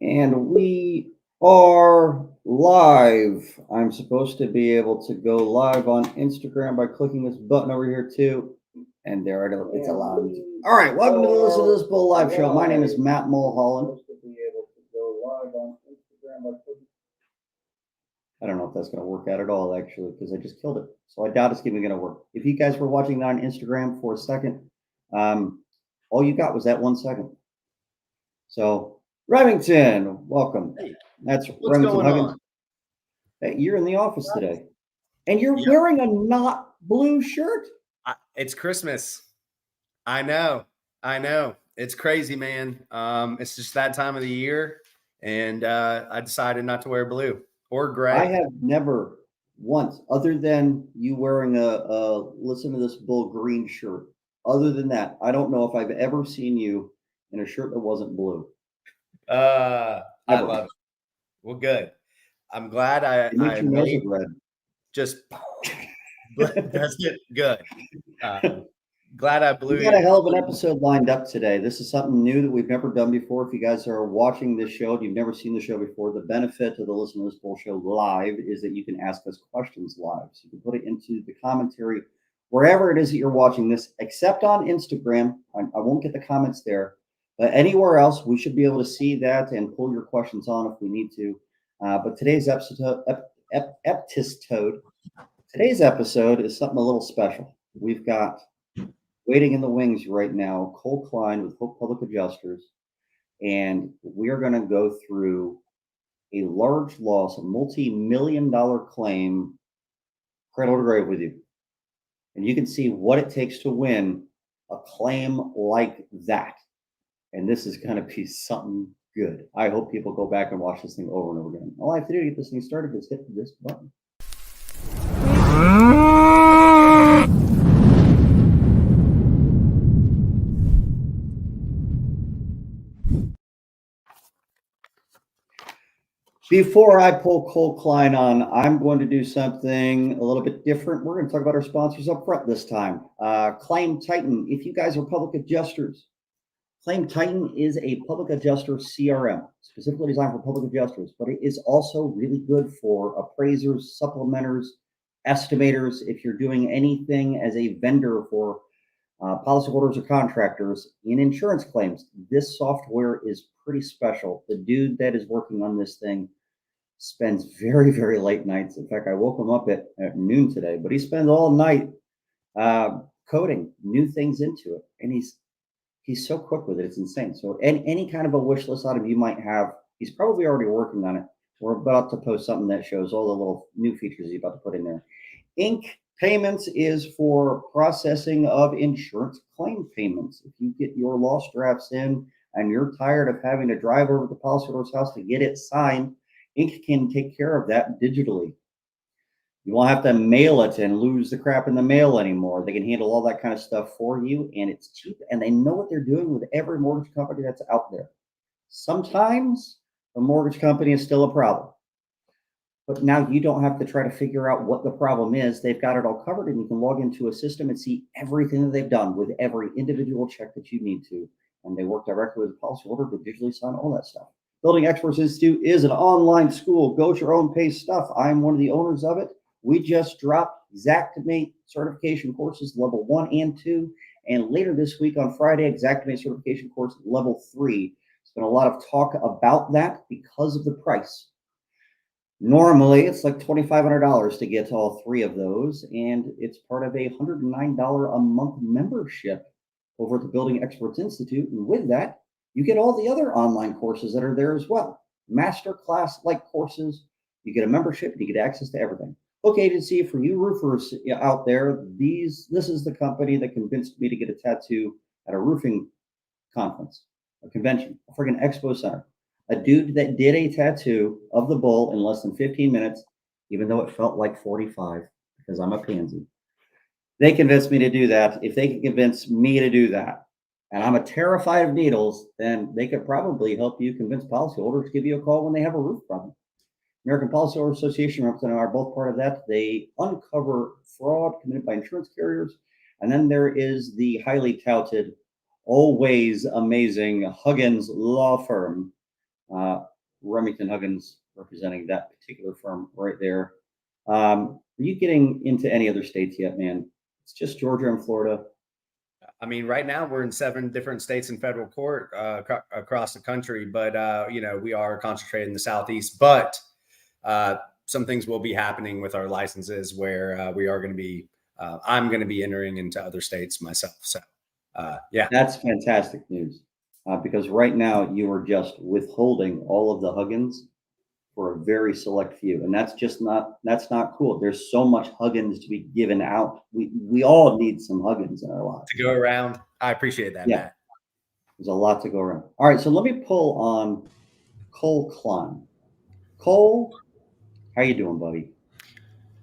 And we are live. I'm supposed to be able to go live on Instagram by clicking this button over here too. And there it's allowed me to. All right, welcome to the Listen to This Bull Live Show. My name is Matt Mulholland. I don't know if that's going to work out at all, actually, because I just killed it. So I doubt it's even going to work. If you guys were watching that on Instagram for a second, all you got was that 1 second. So Remington, welcome. Hey, That's what's Remington going Huggins. on? Hey, you're in the office today, and you're Yeah, wearing a not blue shirt. it's Christmas. I know. I know. It's crazy, man. It's just that time of the year, and I decided not to wear blue or I gray. have never once, other than you wearing a listen to this bull green shirt. Other than that, I don't know if I've ever seen you in a shirt that wasn't blue. I Ever. love it. Well, good. I'm glad I, It makes I your nose made look red. just, but that's it. Good. Glad I We blew got a you. hell of an episode lined up today. This is something new that we've never done before. If you guys are watching this show, if you've never seen the show before, the benefit of the Listen to This Bull Show live is that you can ask us questions live. So you can put it into the commentary wherever it is that you're watching this, except on Instagram. I won't get the comments there, but anywhere else, we should be able to see that and pull your questions on if we need to. But today's episode is something a little special. We've got waiting in the wings right now, Cole Kline with Hope Public Adjusters, and we're going to go through a large loss, a multi-million dollar claim, cradle to grave with you. And you can see what it takes to win a claim like that. And this is going to be something good. I hope people go back and watch this thing over and over again. All I have to do to get this thing started is hit this button. Before I pull Cole Kline on, I'm going to do something a little bit different. We're going to talk about our sponsors up front this time. Claim Titan. If you guys are public adjusters, Claim Titan is a public adjuster CRM, specifically designed for public adjusters, but it is also really good for appraisers, supplementers, estimators. If you're doing anything as a vendor for policyholders or contractors in insurance claims, this software is pretty special. The dude that is working on this thing spends very, very late nights. In fact, I woke him up at noon today, but he spends all night coding new things into it. And he's so quick with it. It's insane. So any kind of a wish list item you might have, he's probably already working on it. We're about to post something that shows all the little new features he's about to put in there. Ink Payments is for processing of insurance claim payments. If you get your loss drafts in and you're tired of having to drive over to the policyholder's house to get it signed, Ink can take care of that digitally. You won't have to mail it and lose the crap in the mail anymore. They can handle all that kind of stuff for you, and it's cheap, and they know what they're doing with every mortgage company that's out there. Sometimes the mortgage company is still a problem, but now you don't have to try to figure out what the problem is. They've got it all covered, and you can log into a system and see everything that they've done with every individual check that you need to. And they work directly with the policyholder to digitally sign all that stuff. Building Experts Institute is an online school. Go at your own pace stuff. I'm one of the owners of it. We just dropped Xactimate certification courses, level 1 and 2. And later this week on Friday, Xactimate certification course level 3. There's been a lot of talk about that because of the price. Normally, it's like $2,500 to get all three of those, and it's part of a $109 a month membership over at the Building Experts Institute. And with that, you get all the other online courses that are there as well. Master class like courses, you get a membership, and you get access to everything. Book agency for you roofers out there. This is the company that convinced me to get a tattoo at a roofing conference, a convention, a friggin' expo center. A dude that did a tattoo of the bull in less than 15 minutes, even though it felt like 45 because I'm a pansy. They convinced me to do that. If they could convince me to do that, and I'm a terrified of needles, then they could probably help you convince policyholders to give you a call when they have a roof problem. American Policyholder Association representative are both part of that. They uncover fraud committed by insurance carriers. And then there is the highly touted, always amazing Huggins Law Firm. Remington Huggins representing that particular firm right there. Are you getting into any other states yet, man? It's just Georgia and Florida. I mean, right now we're in 7 different states in federal court across the country, but we are concentrated in the Southeast. But some things will be happening with our licenses where we are going to be. I'm going to be entering into other states myself. So, yeah, That's fantastic news because right now you are just withholding all of the Huggins for a very select few, and that's not cool. There's so much Huggins to be given out. We all need some Huggins in our lives to go around. I appreciate that, Yeah, Matt. there's a lot to go around. All right, so let me pull on Cole Kline. Cole, how you doing, buddy?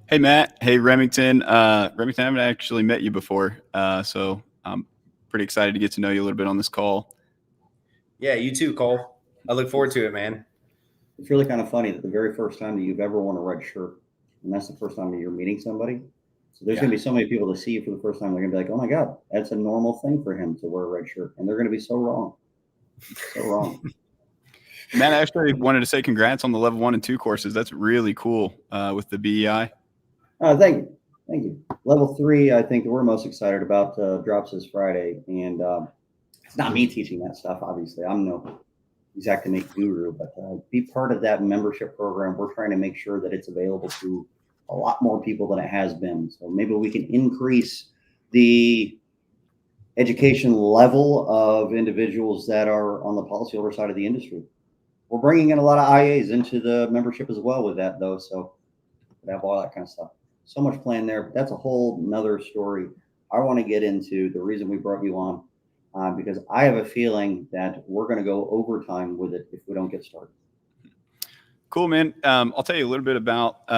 Hey, Matt. Hey, Remington. Remington, I haven't actually met you before, so I'm pretty excited to get to know you a little bit on this call. Yeah, you too, Cole. I look forward to it, man. It's really kind of funny that the very first time that you've ever worn a red shirt, and that's the first time that you're meeting somebody. So there's going to be so many people to see you for the first time. They're going to be like, "Oh my God, that's a normal thing for him to wear a red shirt," and they're going to be so wrong, so wrong. Matt, I actually wanted to say congrats on the level 1 and 2 courses. That's really cool with the BEI. Thank you, thank you. Level 3, I think that we're most excited about drops this Friday, and it's not me teaching that stuff. Obviously, I'm no Exactimate guru, but be part of that membership program. We're trying to make sure that it's available to a lot more people than it has been. So maybe we can increase the education level of individuals that are on the policyholder side of the industry. We're bringing in a lot of IAs into the membership as well with that, though. So we have all that kind of stuff. So much planned there. But that's a whole nother story. I want to get into the reason we brought you on because I have a feeling that we're going to go overtime with it if we don't get started. Cool, man. I'll tell you a little bit about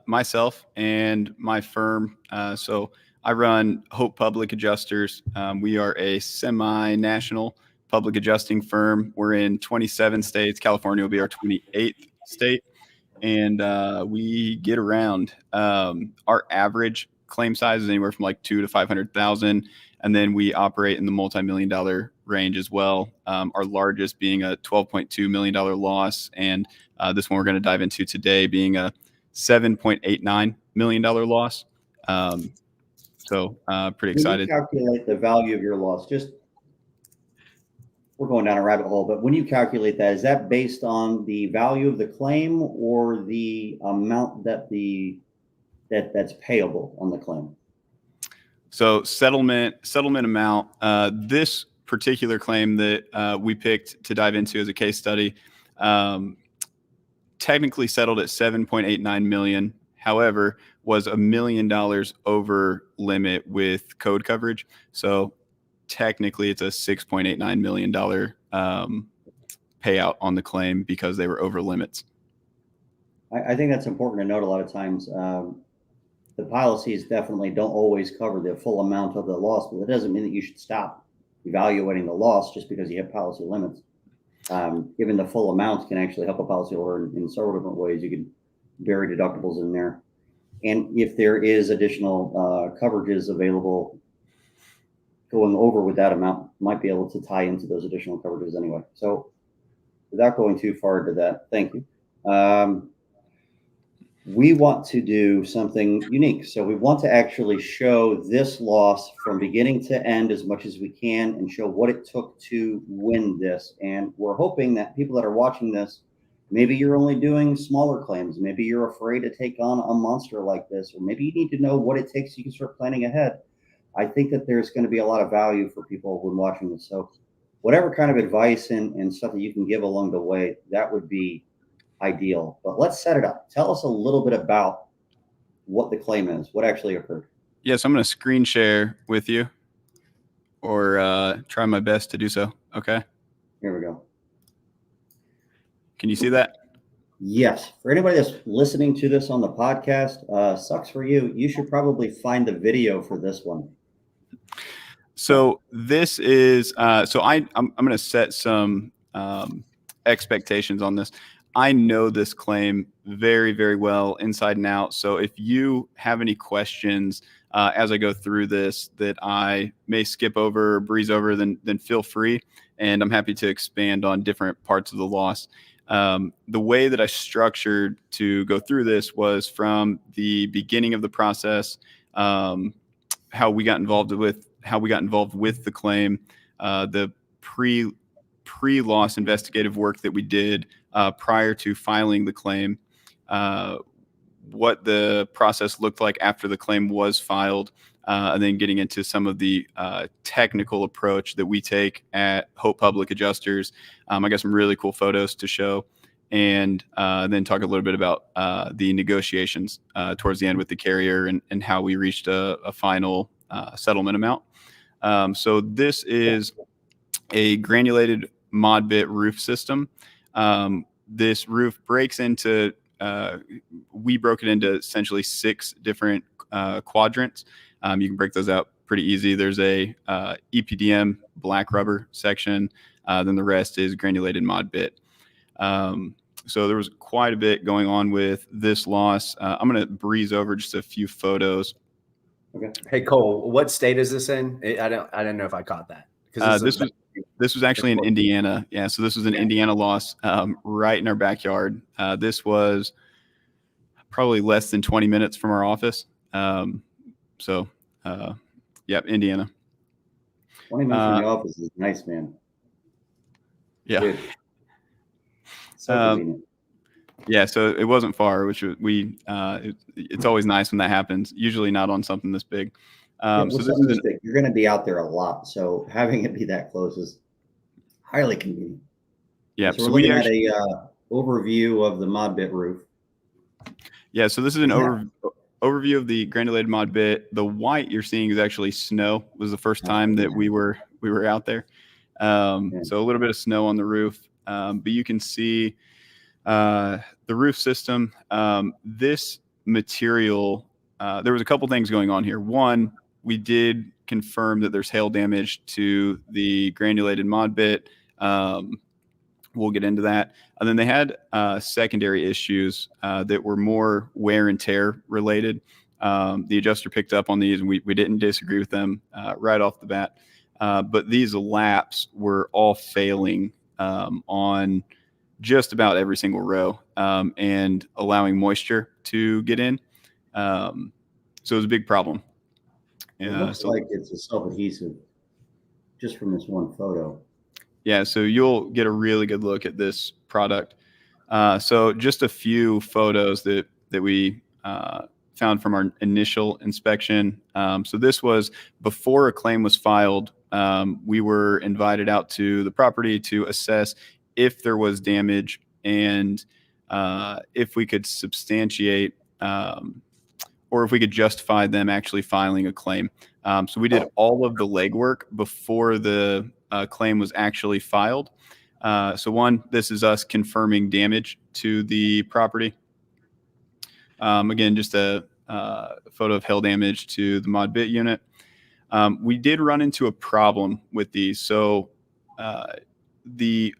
myself and my firm. So I run Hope Public Adjusters. We are a semi-national public adjusting firm. We're in 27 states. California will be our 28th state. And we get around. Our average claim size is anywhere from like 2 to 500,000. And then we operate in the multi-million-dollar range as well. Our largest being a $12.2 million loss. And this one we're going to dive into today being a $7.89 million loss. So pretty excited. When you calculate the value of your loss, we're going down a rabbit hole, but when you calculate that, is that based on the value of the claim or the amount that's payable on the claim? So settlement amount. This particular claim that we picked to dive into as a case study, technically settled at $7.89 million. However, was $1 million over limit with code coverage. So technically, it's a $6.89 million payout on the claim because they were over limits. I think that's important to note. A lot of times, the policies definitely don't always cover the full amount of the loss, but that doesn't mean that you should stop evaluating the loss just because you have policy limits. Given the full amount can actually help a policyholder in several different ways. You can bury deductibles in there. And if there is additional coverages available, going over with that amount might be able to tie into those additional coverages anyway. So without going too far into that, thank you. We want to do something unique. So we want to actually show this loss from beginning to end as much as we can and show what it took to win this. And we're hoping that people that are watching this, maybe you're only doing smaller claims. Maybe you're afraid to take on a monster like this, or maybe you need to know what it takes so you can start planning ahead. I think that there's going to be a lot of value for people when watching this. So whatever kind of advice and stuff that you can give along the way, that would be ideal. But let's set it up. Tell us a little bit about what the claim is, what actually occurred. Yes, I'm going to screen share with you or try my best to do so. Okay. Here we go. Can you see that? Yes. For anybody that's listening to this on the podcast, sucks for you. You should probably find the video for this one. So this is so I'm going to set some expectations on this. I know this claim very, very well inside and out. So if you have any questions as I go through this that I may skip over or breeze over, then feel free. and I'm happy to expand on different parts of the loss. The way that I structured to go through this was from the beginning of the process, how we got involved with the claim, the pre-loss investigative work that we did prior to filing the claim, what the process looked like after the claim was filed, and then getting into some of the technical approach that we take at Hope Public Adjusters. I got some really cool photos to show, and then talk a little bit about the negotiations towards the end with the carrier, and how we reached a final settlement amount. So this is a granulated mod bit roof system. This roof breaks into, we broke it into essentially 6 different quadrants. You can break those out pretty easy. There's a EPDM black rubber section, then the rest is granulated mod bit. So there was quite a bit going on with this loss. I'm going to breeze over just a few photos. Okay. Hey Cole, what state is this in? I don't know if I caught that. This was actually in Indiana. Yeah, so this was an Indiana loss, right in our backyard. This was probably less than 20 minutes from our office. Yep, Indiana. 20 minutes from the office is nice, man. Yeah. Good. So convenient. Yeah, so it wasn't far, which it's always nice when that happens. Usually not on something this big. So this is you're going to be out there a lot, so having it be that close is highly convenient. Yeah, so we're looking at a overview of the mod bit roof. Yeah, so this is an overview of the granulated mod bit. The white you're seeing is actually snow. It was the first time that we were out there. So a little bit of snow on the roof, but you can see the roof system. This material, there was a couple things going on here. One, we did confirm that there's hail damage to the granulated mod bit. We'll get into that. And then they had secondary issues that were more wear and tear related. The adjuster picked up on these, and we didn't disagree with them right off the bat. But these laps were all failing on just about every single row, and allowing moisture to get in. So it was a big problem. It looks like it's a self-adhesive just from this one photo. Yeah, so you'll get a really good look at this product. So just a few photos that we found from our initial inspection. So this was before a claim was filed. We were invited out to the property to assess if there was damage, and if we could substantiate or if we could justify them actually filing a claim. So we did all of the legwork before the claim was actually filed. So one, this is us confirming damage to the property. Again, just a photo of hail damage to the mod bit unit. We did run into a problem with these. So the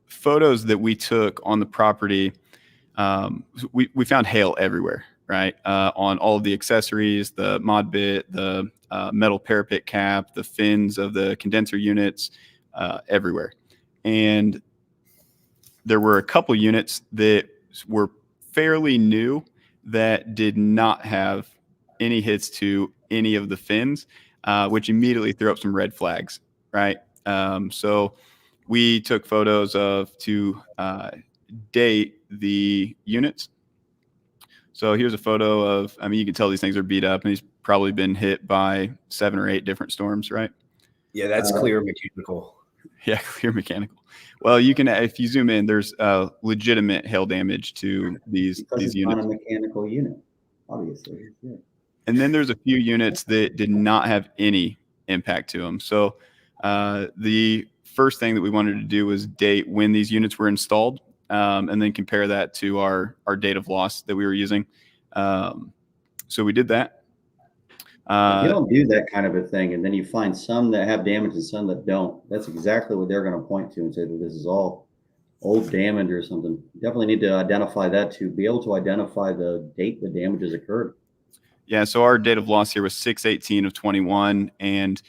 photos that we took on the property, we found hail everywhere, right? On all of the accessories, the mod bit, the metal parapet cap, the fins of the condenser units, everywhere. And there were a couple units that were fairly new that did not have any hits to any of the fins, which immediately threw up some red flags, right? So we took photos to date the units. So here's a photo of, you can tell these things are beat up, and he's probably been hit by 7 or 8 different storms, right? Yeah, that's clear mechanical. Yeah, clear mechanical. Well, you can, if you zoom in, there's legitimate hail damage to these units. It's not a mechanical unit, obviously. Yeah. And then there's a few units that did not have any impact to them. So the first thing that we wanted to do was date when these units were installed, and then compare that to our date of loss that we were using. So we did that. If you don't do that kind of a thing, and then you find some that have damage and some that don't, that's exactly what they're going to point to and say that this is all old damage or something. You definitely need to identify that to be able to identify the date the damage has occurred. Yeah, so our date of loss here was 6/18 of 21, and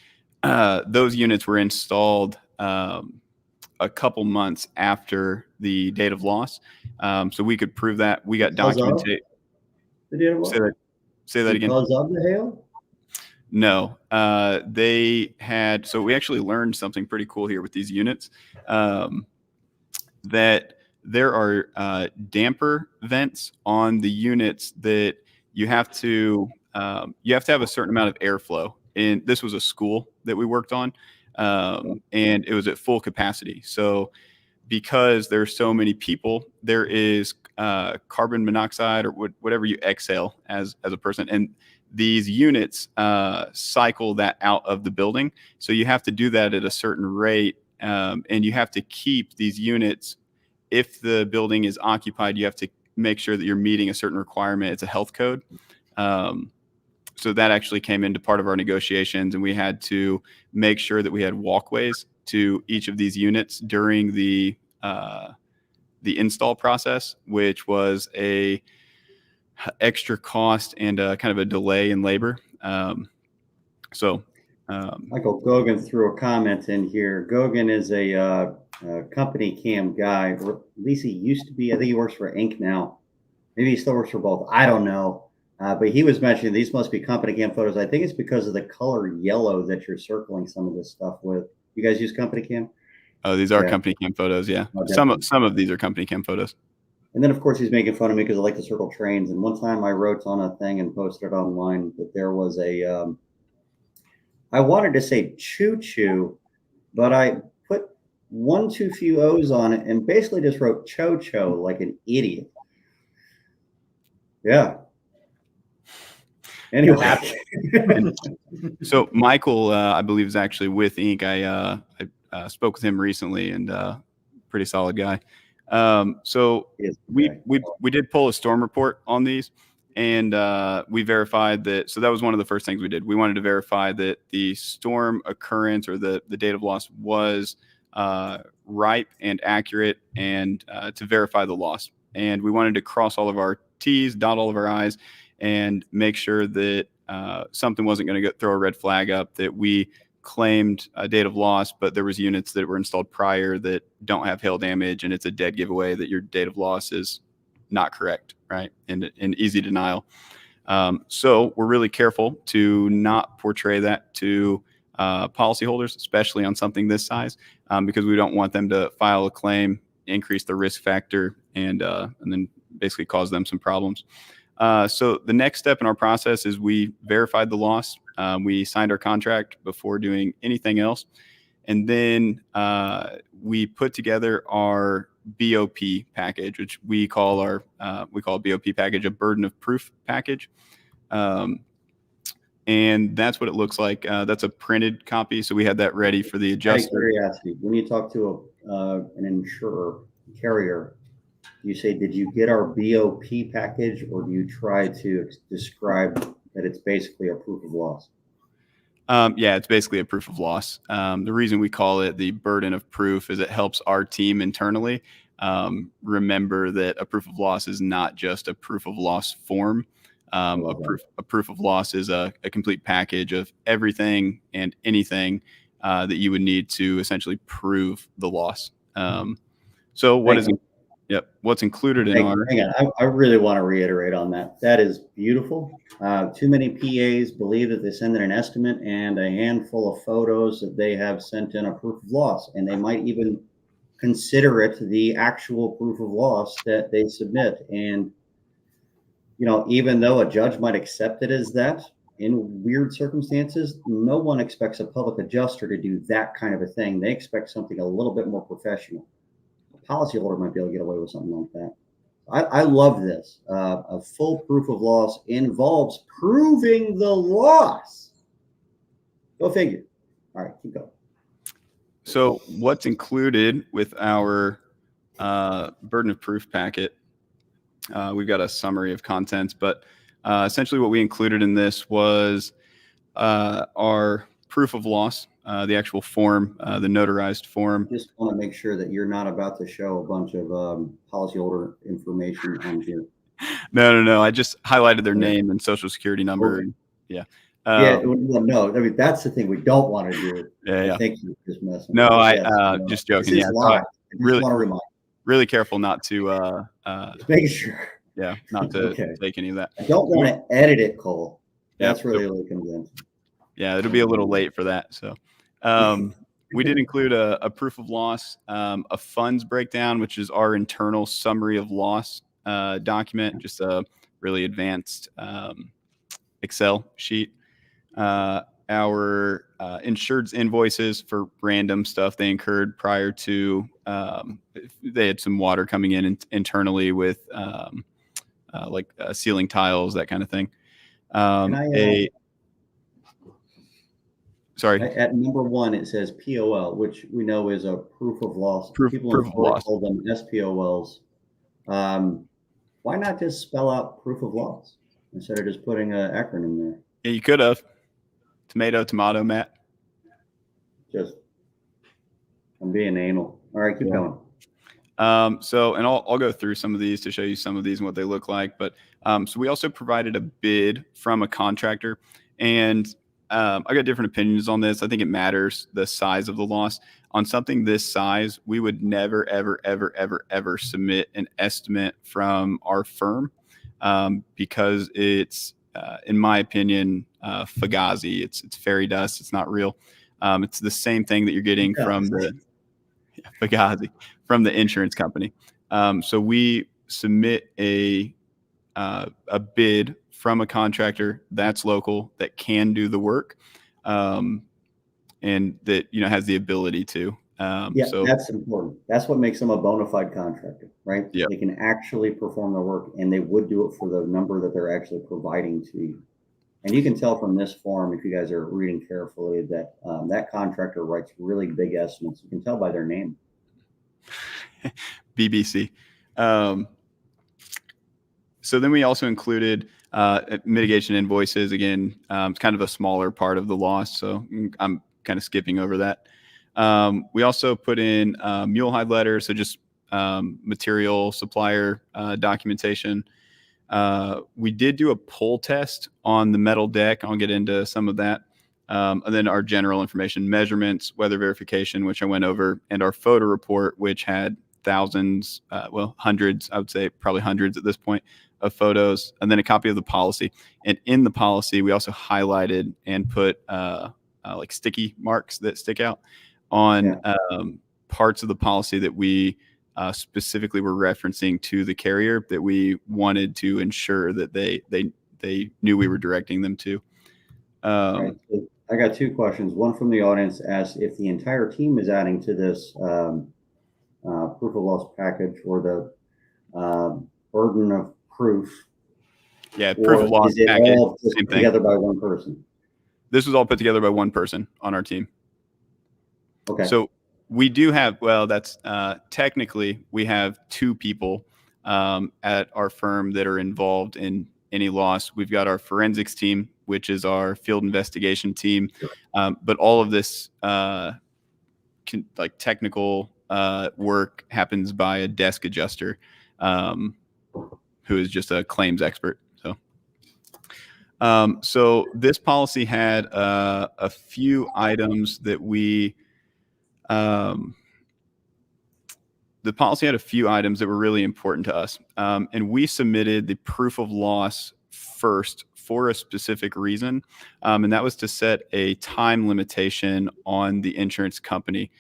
those units were installed a couple months after the date of loss. So we could prove that. We got Because of documentation. the date of loss? Say that again. Because of the hail? No, they had, so we actually learned something pretty cool here with these units, that there are damper vents on the units that you have to have a certain amount of airflow. And this was a school that we worked on, and it was at full capacity. So because there's so many people, there is carbon monoxide or whatever you exhale as a person. And these units cycle that out of the building. So you have to do that at a certain rate. And you have to keep these units, if the building is occupied, you have to make sure that you're meeting a certain requirement. It's a health code. So that actually came into part of our negotiations, and we had to make sure that we had walkways to each of these units during the install process, which was a extra cost and kind of a delay in labor. Michael Gogan threw a comment in here. Gogan is a company cam guy, or at least he used to be. I think he works for Inc. now. Maybe he still works for both. I don't know. But he was mentioning these must be company cam photos. I think it's because of the color yellow that you're circling some of this stuff with. You guys use company cam? Oh, these are company cam photos. Yeah. Oh, some of these are company cam photos. And then, of course, he's making fun of me because I like to circle trains. And one time I wrote on a thing and posted it online that there was a, I wanted to say choo-choo, but I put one too few O's on it and basically just wrote cho-cho like an idiot. Yeah. Anyway. So Michael, I believe, is actually with Inc. I spoke with him recently, and pretty solid guy. So we did pull a storm report on these, and we verified that. So that was one of the first things we did. We wanted to verify that the storm occurrence or the date of loss was ripe and accurate, and to verify the loss. And we wanted to cross all of our T's, dot all of our I's, and make sure that something wasn't going to throw a red flag up, that we claimed a date of loss, but there was units that were installed prior that don't have hail damage, and it's a dead giveaway that your date of loss is not correct, right? And easy denial. So we're really careful to not portray that to policyholders, especially on something this size, because we don't want them to file a claim, increase the risk factor, and then basically cause them some problems. So the next step in our process is we verified the loss. We signed our contract before doing anything else. And then we put together our BOP package, which we call a BOP package, a burden of proof package. And that's what it looks like. That's a printed copy. So we had that ready for the adjuster. Curiosity, when you talk to an insurer, carrier, you say, did you get our BOP package, or do you try to describe that it's basically a proof of loss? Yeah, it's basically a proof of loss. The reason we call it the burden of proof is it helps our team internally remember that a proof of loss is not just a proof of loss form. A proof of loss is a complete package of everything and anything that you would need to essentially prove the loss. So what's included in our... Hang on. I really want to reiterate on that. That is beautiful. Too many PAs believe that they send in an estimate and a handful of photos that they have sent in a proof of loss, and they might even consider it the actual proof of loss that they submit. And, even though a judge might accept it as that, in weird circumstances, no one expects a public adjuster to do that kind of a thing. They expect something a little bit more professional. Policyholder might be able to get away with something like that. I love this. A full proof of loss involves proving the loss. Go figure. All right, keep going. So what's included with our burden of proof packet? We've got a summary of contents, but essentially what we included in this was our proof of loss, the actual form, the notarized form. Just want to make sure that you're not about to show a bunch of policyholder information on here. No. I just highlighted their name and social security number. Okay. Yeah. Yeah, well, no, I mean, that's the thing we don't want to do. Yeah. I think you're just messing. No, with us. just joking. This is live. I just really, want to remind. really careful not to, Just making sure. yeah, not to Okay. take any of that. I don't want to edit it, Cole. Yeah, That's really what comes in. Yeah, it'll be a little late for that. So, we did include a proof of loss, a funds breakdown, which is our internal summary of loss document, just a really advanced Excel sheet. Our insured's invoices for random stuff they incurred prior to they had some water coming in internally with like ceiling tiles, that kind of thing. Sorry. At number 1, it says POL, which we know is a proof of loss. People in Florida call them SPOLs. Why not just spell out proof of loss instead of just putting an acronym there? Yeah, you could have. Tomato, Matt. Just, I'm being anal. All right, keep going. So, and I'll go through some of these to show you some of these and what they look like. But so we also provided a bid from a contractor, and I got different opinions on this. I think it matters the size of the loss. On something this size, we would never, ever submit an estimate from our firm because it's, in my opinion, fugazi. It's fairy dust. It's not real. It's the same thing that you're getting from the fugazi from the insurance company. So we submit a bid from a contractor that's local, that can do the work, and that has the ability to. So that's important. That's what makes them a bona fide contractor, right? Yep. They can actually perform the work, and they would do it for the number that they're actually providing to you. And you can tell from this form, if you guys are reading carefully, that that contractor writes really big estimates. You can tell by their name. BBC. So then we also included mitigation invoices. Again, it's kind of a smaller part of the loss, so I'm kind of skipping over that. We also put in mulehide letters, so just material supplier documentation. We did do a pull test on the metal deck. I'll get into some of that. And then our general information, measurements, weather verification, which I went over, and our photo report, which had thousands, hundreds, I would say probably hundreds at this point, of photos, and then a copy of the policy. And in the policy, we also highlighted and put like sticky marks that stick out on parts of the policy that we specifically were referencing to the carrier that we wanted to ensure that they knew we were directing them to. Right. So I got 2 questions. One from the audience asked if the entire team is adding to this proof of loss package, or the burden of proof. Yeah, proof of loss is it package. All put together by one person? This was all put together by one person on our team. Okay. So we do have, that's technically we have 2 people at our firm that are involved in any loss. We've got our forensics team, which is our field investigation team. But all of this technical work happens by a desk adjuster who is just a claims expert. So this policy had a few items that we the policy had a few items that were really important to us. And we submitted the proof of loss first for a specific reason. And that was to set a time limitation on the insurance company,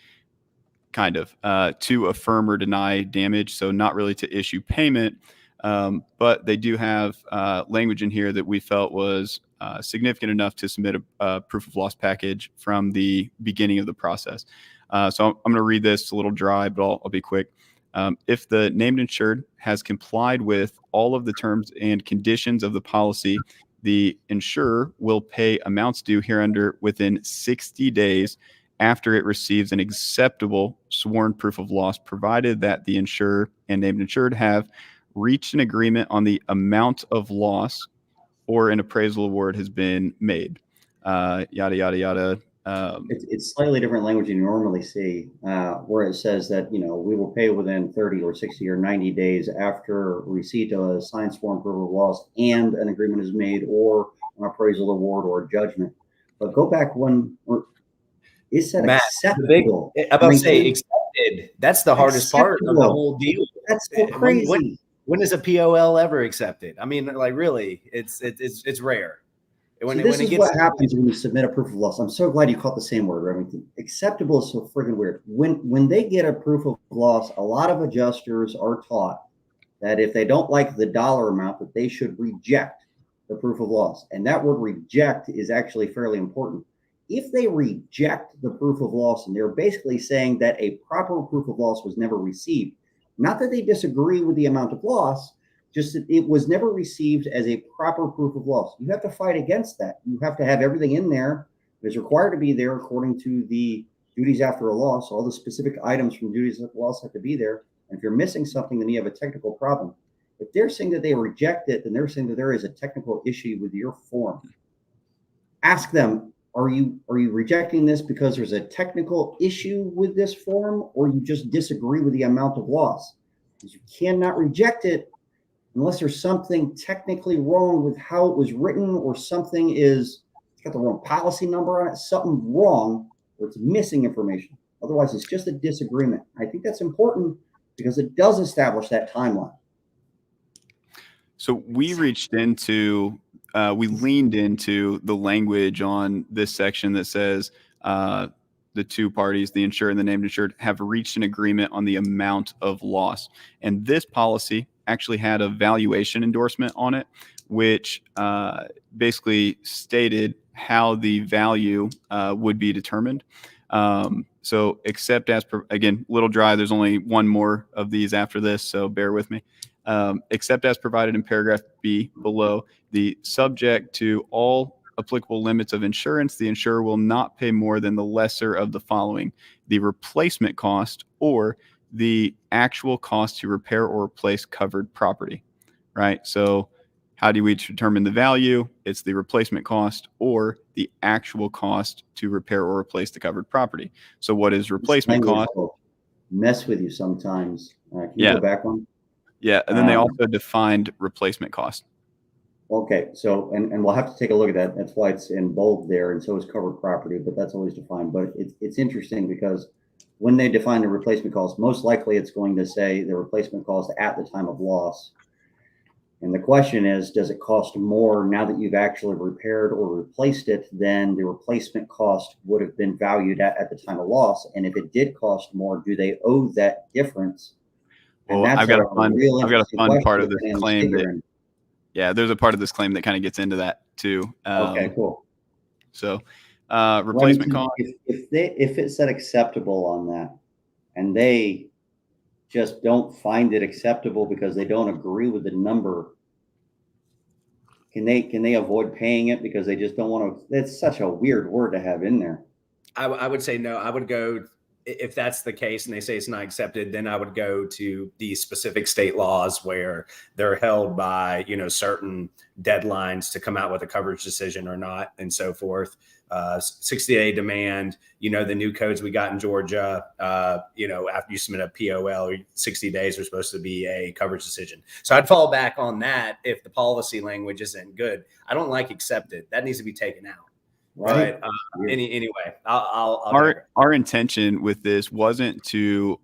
kind of, to affirm or deny damage. So not really to issue payment, but they do have language in here that we felt was significant enough to submit a proof of loss package from the beginning of the process. So I'm going to read this. It's a little dry, but I'll be quick. If the named insured has complied with all of the terms and conditions of the policy, the insurer will pay amounts due hereunder within 60 days after it receives an acceptable sworn proof of loss, provided that the insurer and named insured have reached an agreement on the amount of loss or an appraisal award has been made. Yada, yada, yada. It's slightly different language you normally see, where it says that, we will pay within 30 or 60 or 90 days after receipt of a signed sworn proof of loss and an agreement is made or an appraisal award or a judgment. But go back is that Matt, acceptable? I'm about to say accepted. That's the hardest part of the whole deal. That's so crazy. When is a POL ever accepted? I mean, like really, it's rare. This is what happens when you submit a proof of loss. I'm so glad you caught the same word, Remington. Acceptable is so freaking weird. When they get a proof of loss, a lot of adjusters are taught that if they don't like the dollar amount, that they should reject the proof of loss. And that word reject is actually fairly important. If they reject the proof of loss, and they're basically saying that a proper proof of loss was never received, not that they disagree with the amount of loss, just that it was never received as a proper proof of loss. You have to fight against that. You have to have everything in there that is required to be there according to the duties after a loss. All the specific items from duties after loss have to be there. And if you're missing something, then you have a technical problem. If they're saying that they reject it, then they're saying that there is a technical issue with your form. Ask them, are you rejecting this because there's a technical issue with this form, or you just disagree with the amount of loss? Because you cannot reject it unless there's something technically wrong with how it was written, or something it's got the wrong policy number on it, something wrong, or it's missing information. Otherwise, it's just a disagreement. I think that's important because it does establish that timeline. So we leaned into the language on this section that says the two parties, the insured and the named insured, have reached an agreement on the amount of loss. And this policy actually had a valuation endorsement on it, which basically stated how the value would be determined. So except as, again, little dry, there's only one more of these after this, so bear with me. Except as provided in paragraph B below, the subject to all applicable limits of insurance, the insurer will not pay more than the lesser of the following: the replacement cost or the actual cost to repair or replace covered property, right? So how do we determine the value? It's the replacement cost or the actual cost to repair or replace the covered property. So what is replacement cost? Mess with you sometimes. Can you go back one? Yeah, and then they also defined replacement cost. Okay, so, and we'll have to take a look at that. That's why it's in bold there, and so is covered property, but that's always defined. But it's interesting because when they define the replacement cost, most likely it's going to say the replacement cost at the time of loss. And the question is, does it cost more now that you've actually repaired or replaced it than the replacement cost would have been valued at the time of loss? And if it did cost more, do they owe that difference? Well, I've got a fun part of this claim. There's a part of this claim that kind of gets into that too. Okay, cool. So replacement cost. If it said acceptable on that, and they just don't find it acceptable because they don't agree with the number, can they avoid paying it because they just don't want to? It's such a weird word to have in there. I would say no. I would go, if that's the case and they say it's not accepted, then I would go to the specific state laws where they're held by, certain deadlines to come out with a coverage decision or not, and so forth. 60-day demand, the new codes we got in Georgia, after you submit a POL, 60 days are supposed to be a coverage decision. So I'd fall back on that if the policy language isn't good. I don't like accepted. That needs to be taken out. Right. But anyway, our intention with this wasn't to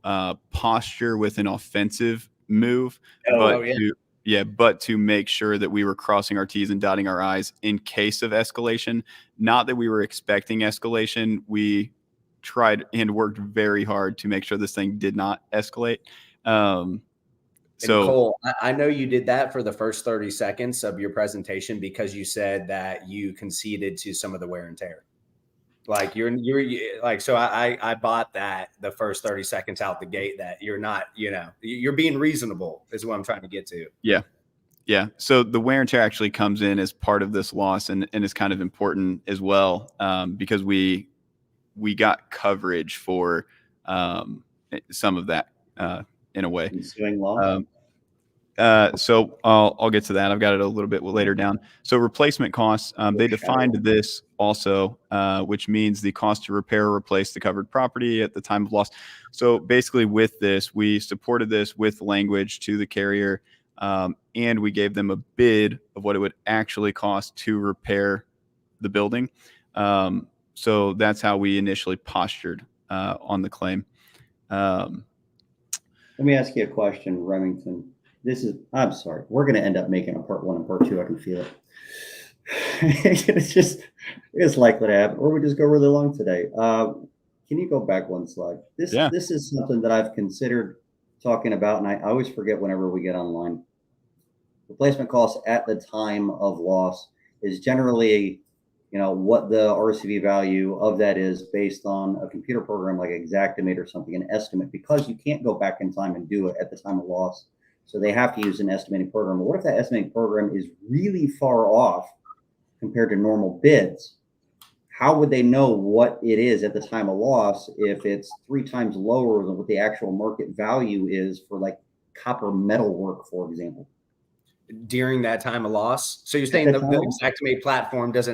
posture with an offensive move, but to make sure that we were crossing our T's and dotting our I's in case of escalation. Not that we were expecting escalation. We tried and worked very hard to make sure this thing did not escalate. So Cole, I know you did that for the first 30 seconds of your presentation because you said that you conceded to some of the wear and tear. Like you're like, so I bought that the first 30 seconds out the gate that you're not, you're being reasonable is what I'm trying to get to. Yeah. Yeah. So the wear and tear actually comes in as part of this loss and is kind of important as well, because we got coverage for some of that in a way. Ensuing loss. So I'll get to that. I've got it a little bit later down. So replacement costs, they defined this also, which means the cost to repair or replace the covered property at the time of loss. So basically with this, we supported this with language to the carrier and we gave them a bid of what it would actually cost to repair the building. So that's how we initially postured on the claim. Let me ask you a question, Remington. I'm sorry, we're going to end up making a part 1 and part 2. I can feel it. It's likely to happen, or we just go really long today. Can you go back one slide? This is something that I've considered talking about, and I always forget whenever we get online. Replacement costs at the time of loss is generally, what the RCV value of that is based on a computer program like Xactimate or something, an estimate, because you can't go back in time and do it at the time of loss. So they have to use an estimating program. But what if that estimating program is really far off compared to normal bids? How would they know what it is at the time of loss if it's 3 times lower than what the actual market value is for like copper metal work, for example? During that time of loss. So you're saying the Xactimate platform is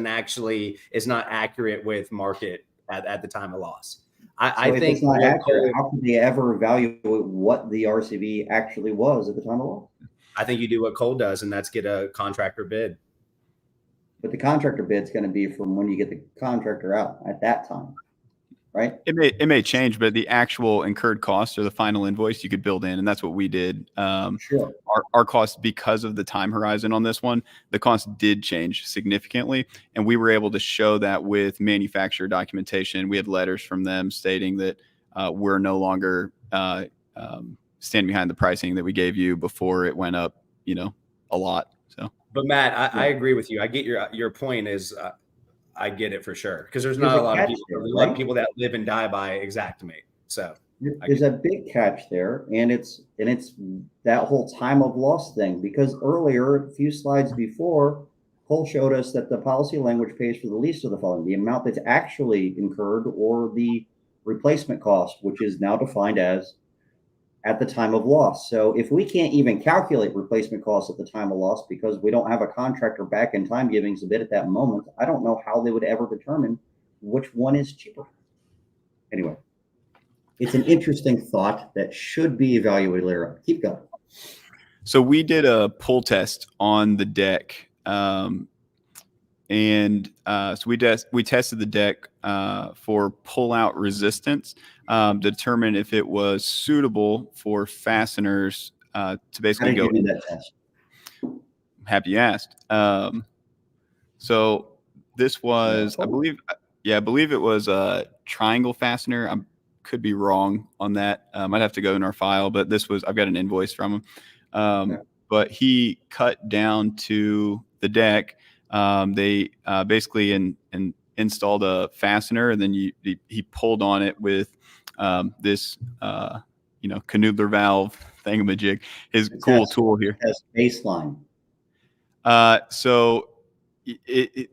not accurate with market at the time of loss. I think it's not accurate, how can they ever evaluate what the RCV actually was at the time of loss? I think you do what Cole does, and that's get a contractor bid. But the contractor bid's going to be from when you get the contractor out at that time, right? It may change, but the actual incurred cost or the final invoice you could build in, and that's what we did. Sure. Our cost, because of the time horizon on this one, the cost did change significantly, and we were able to show that with manufacturer documentation. We had letters from them stating that we're no longer standing behind the pricing that we gave you before it went up, a lot. So, but Matt, I agree with you. I get your point is. I get it for sure, because there's not a lot of people. There's a lot of people that live and die by Xactimate. So there's a big catch there, and it's that whole time of loss thing. Because earlier, a few slides before, Cole showed us that the policy language pays for the least of the following: the amount that's actually incurred, or the replacement cost, which is now defined as at the time of loss. So if we can't even calculate replacement costs at the time of loss because we don't have a contractor back in time giving us a bid at that moment, I don't know how they would ever determine which one is cheaper. Anyway, it's an interesting thought that should be evaluated later on. Keep going. So we did a pull test on the deck. So we tested the deck for pull-out resistance to determine if it was suitable for fasteners to basically go. How did you do that test? I'm happy you asked. So this was, I believe it was a triangle fastener. I could be wrong on that. I'd have to go in our file, but I've got an invoice from him. But he cut down to the deck. They basically installed a fastener, and then he pulled on it with this canoodler valve thingamajig. His cool tool here. As baseline. So it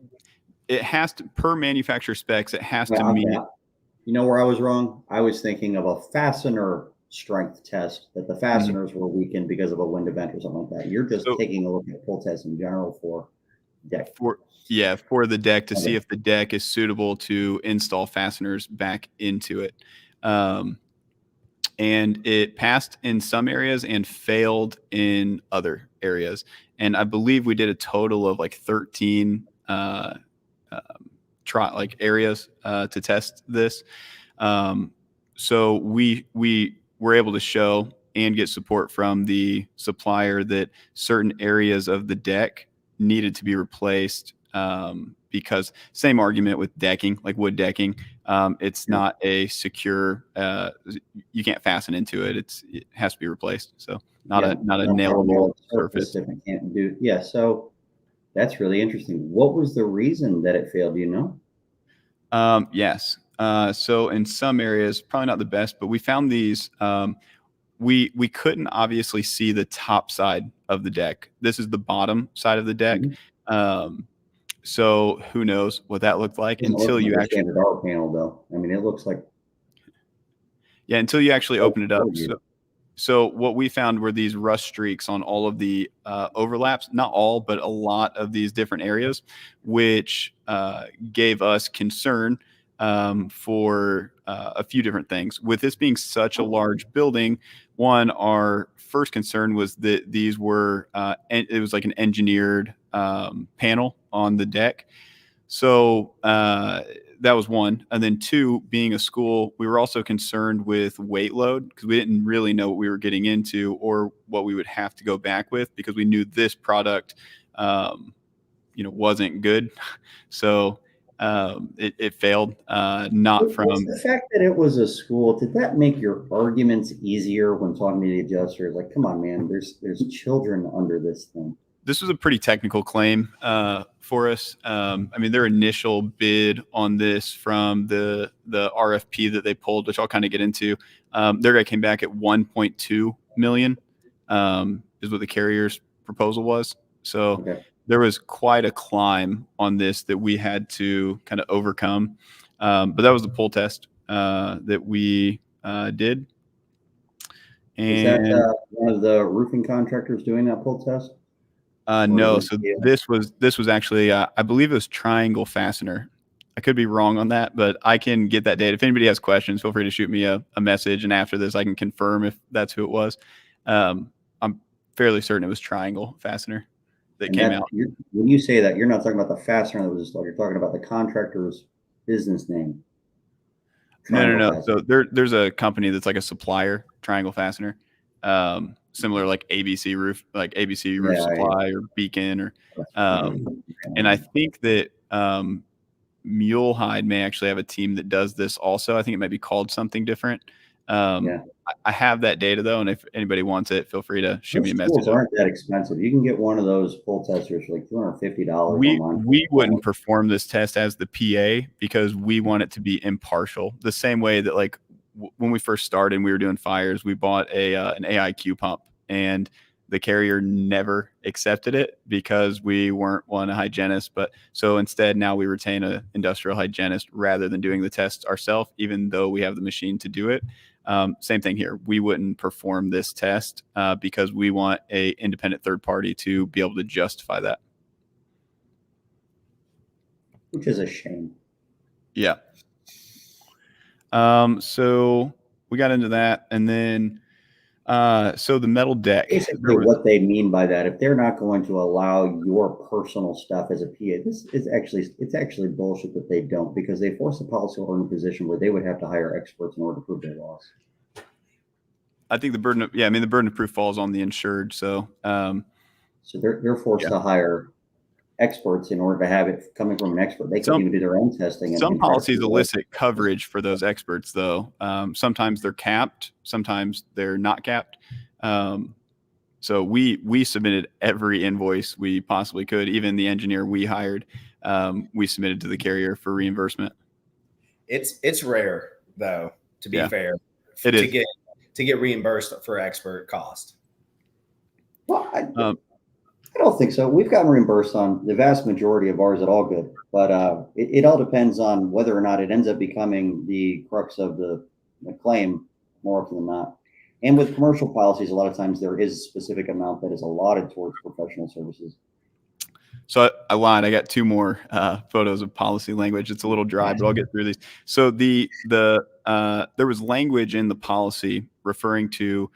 has to, per manufacturer specs, it has to meet. You know where I was wrong? I was thinking of a fastener strength test, that the fasteners were weakened because of a wind event or something like that. You're just taking a look at pull tests in general for deck. For the deck to see if the deck is suitable to install fasteners back into it. And it passed in some areas and failed in other areas. And I believe we did a total of like 13 areas to test this. So we were able to show and get support from the supplier that certain areas of the deck needed to be replaced, because same argument with decking, like wood decking. It's not a secure, you can't fasten into it. It has to be replaced. So not a nailable surface. Can't do. Yeah. So that's really interesting. What was the reason that it failed? Do you know? Yes. So in some areas, probably not the best, but we found these, we couldn't obviously see the top side of the deck. This is the bottom side of the deck. So who knows what that looked like until you actually standard R panel, though. I mean, it looks like, until you actually open it up. So what we found were these rust streaks on all of the overlaps, not all, but a lot of these different areas, which gave us concern for a few different things. With this being such a large building, one, our first concern was that these were, it was like an engineered panel on the deck. So that was one. And then two, being a school, we were also concerned with weight load because we didn't really know what we were getting into or what we would have to go back with, because we knew this product, wasn't good. So it failed, not from Was the fact that it was a school, did that make your arguments easier when talking to the adjuster? Like, come on, man, there's children under this thing. This was a pretty technical claim for us. Their initial bid on this from the RFP that they pulled, which I'll kind of get into, their guy came back at 1.2 million, is what the carrier's proposal was. So Okay. there was quite a climb on this that we had to kind of overcome. But that was the pull test that we did. Is that one of the roofing contractors doing that pull test? No. So this was actually, I believe it was Triangle Fastener. I could be wrong on that, but I can get that data. If anybody has questions, feel free to shoot me a message. And after this, I can confirm if that's who it was. I'm fairly certain it was Triangle Fastener that came out. When you say that, you're not talking about the fastener that was installed. You're talking about the contractor's business name. No. So there's a company that's like a supplier, Triangle Fastener. Similar like ABC Roof, Supply or Beacon, or and I think that Mulehide may actually have a team that does this also. I think it might be called something different. I have that data though, and if anybody wants it, feel free to shoot me a message. Tools aren't that expensive. You can get one of those pull testers for like $250 online. We wouldn't perform this test as the PA because we want it to be impartial. The same way that like when we first started and we were doing fires, we bought an AIQ pump, and the carrier never accepted it because we weren't a hygienist. But so instead now we retain an industrial hygienist rather than doing the test ourselves, even though we have the machine to do it. Same thing here. We wouldn't perform this test because we want a independent third party to be able to justify that. Which is a shame. Yeah. So we got into that, and then so the metal deck. Basically, what they mean by that, if they're not going to allow your personal stuff as a PA, it's actually bullshit that they don't, because they force the policyholder in a position where they would have to hire experts in order to prove their loss. I think the burden of proof falls on the insured. So they're forced to hire experts in order to have it coming from an expert. They can even do their own testing. Some policies elicit coverage for those experts, though. Sometimes they're capped, sometimes they're not capped. So we submitted every invoice we possibly could. Even the engineer we hired, we submitted to the carrier for reimbursement. It's rare, though, to be fair, to get reimbursed for expert cost. Well, I don't think so. We've gotten reimbursed on the vast majority of ours at all good, but it all depends on whether or not it ends up becoming the crux of the claim more often than not. And with commercial policies, a lot of times there is a specific amount that is allotted towards professional services. So I lied. I got two more photos of policy language. It's a little dry, but I'll get through these. So there was language in the policy referring to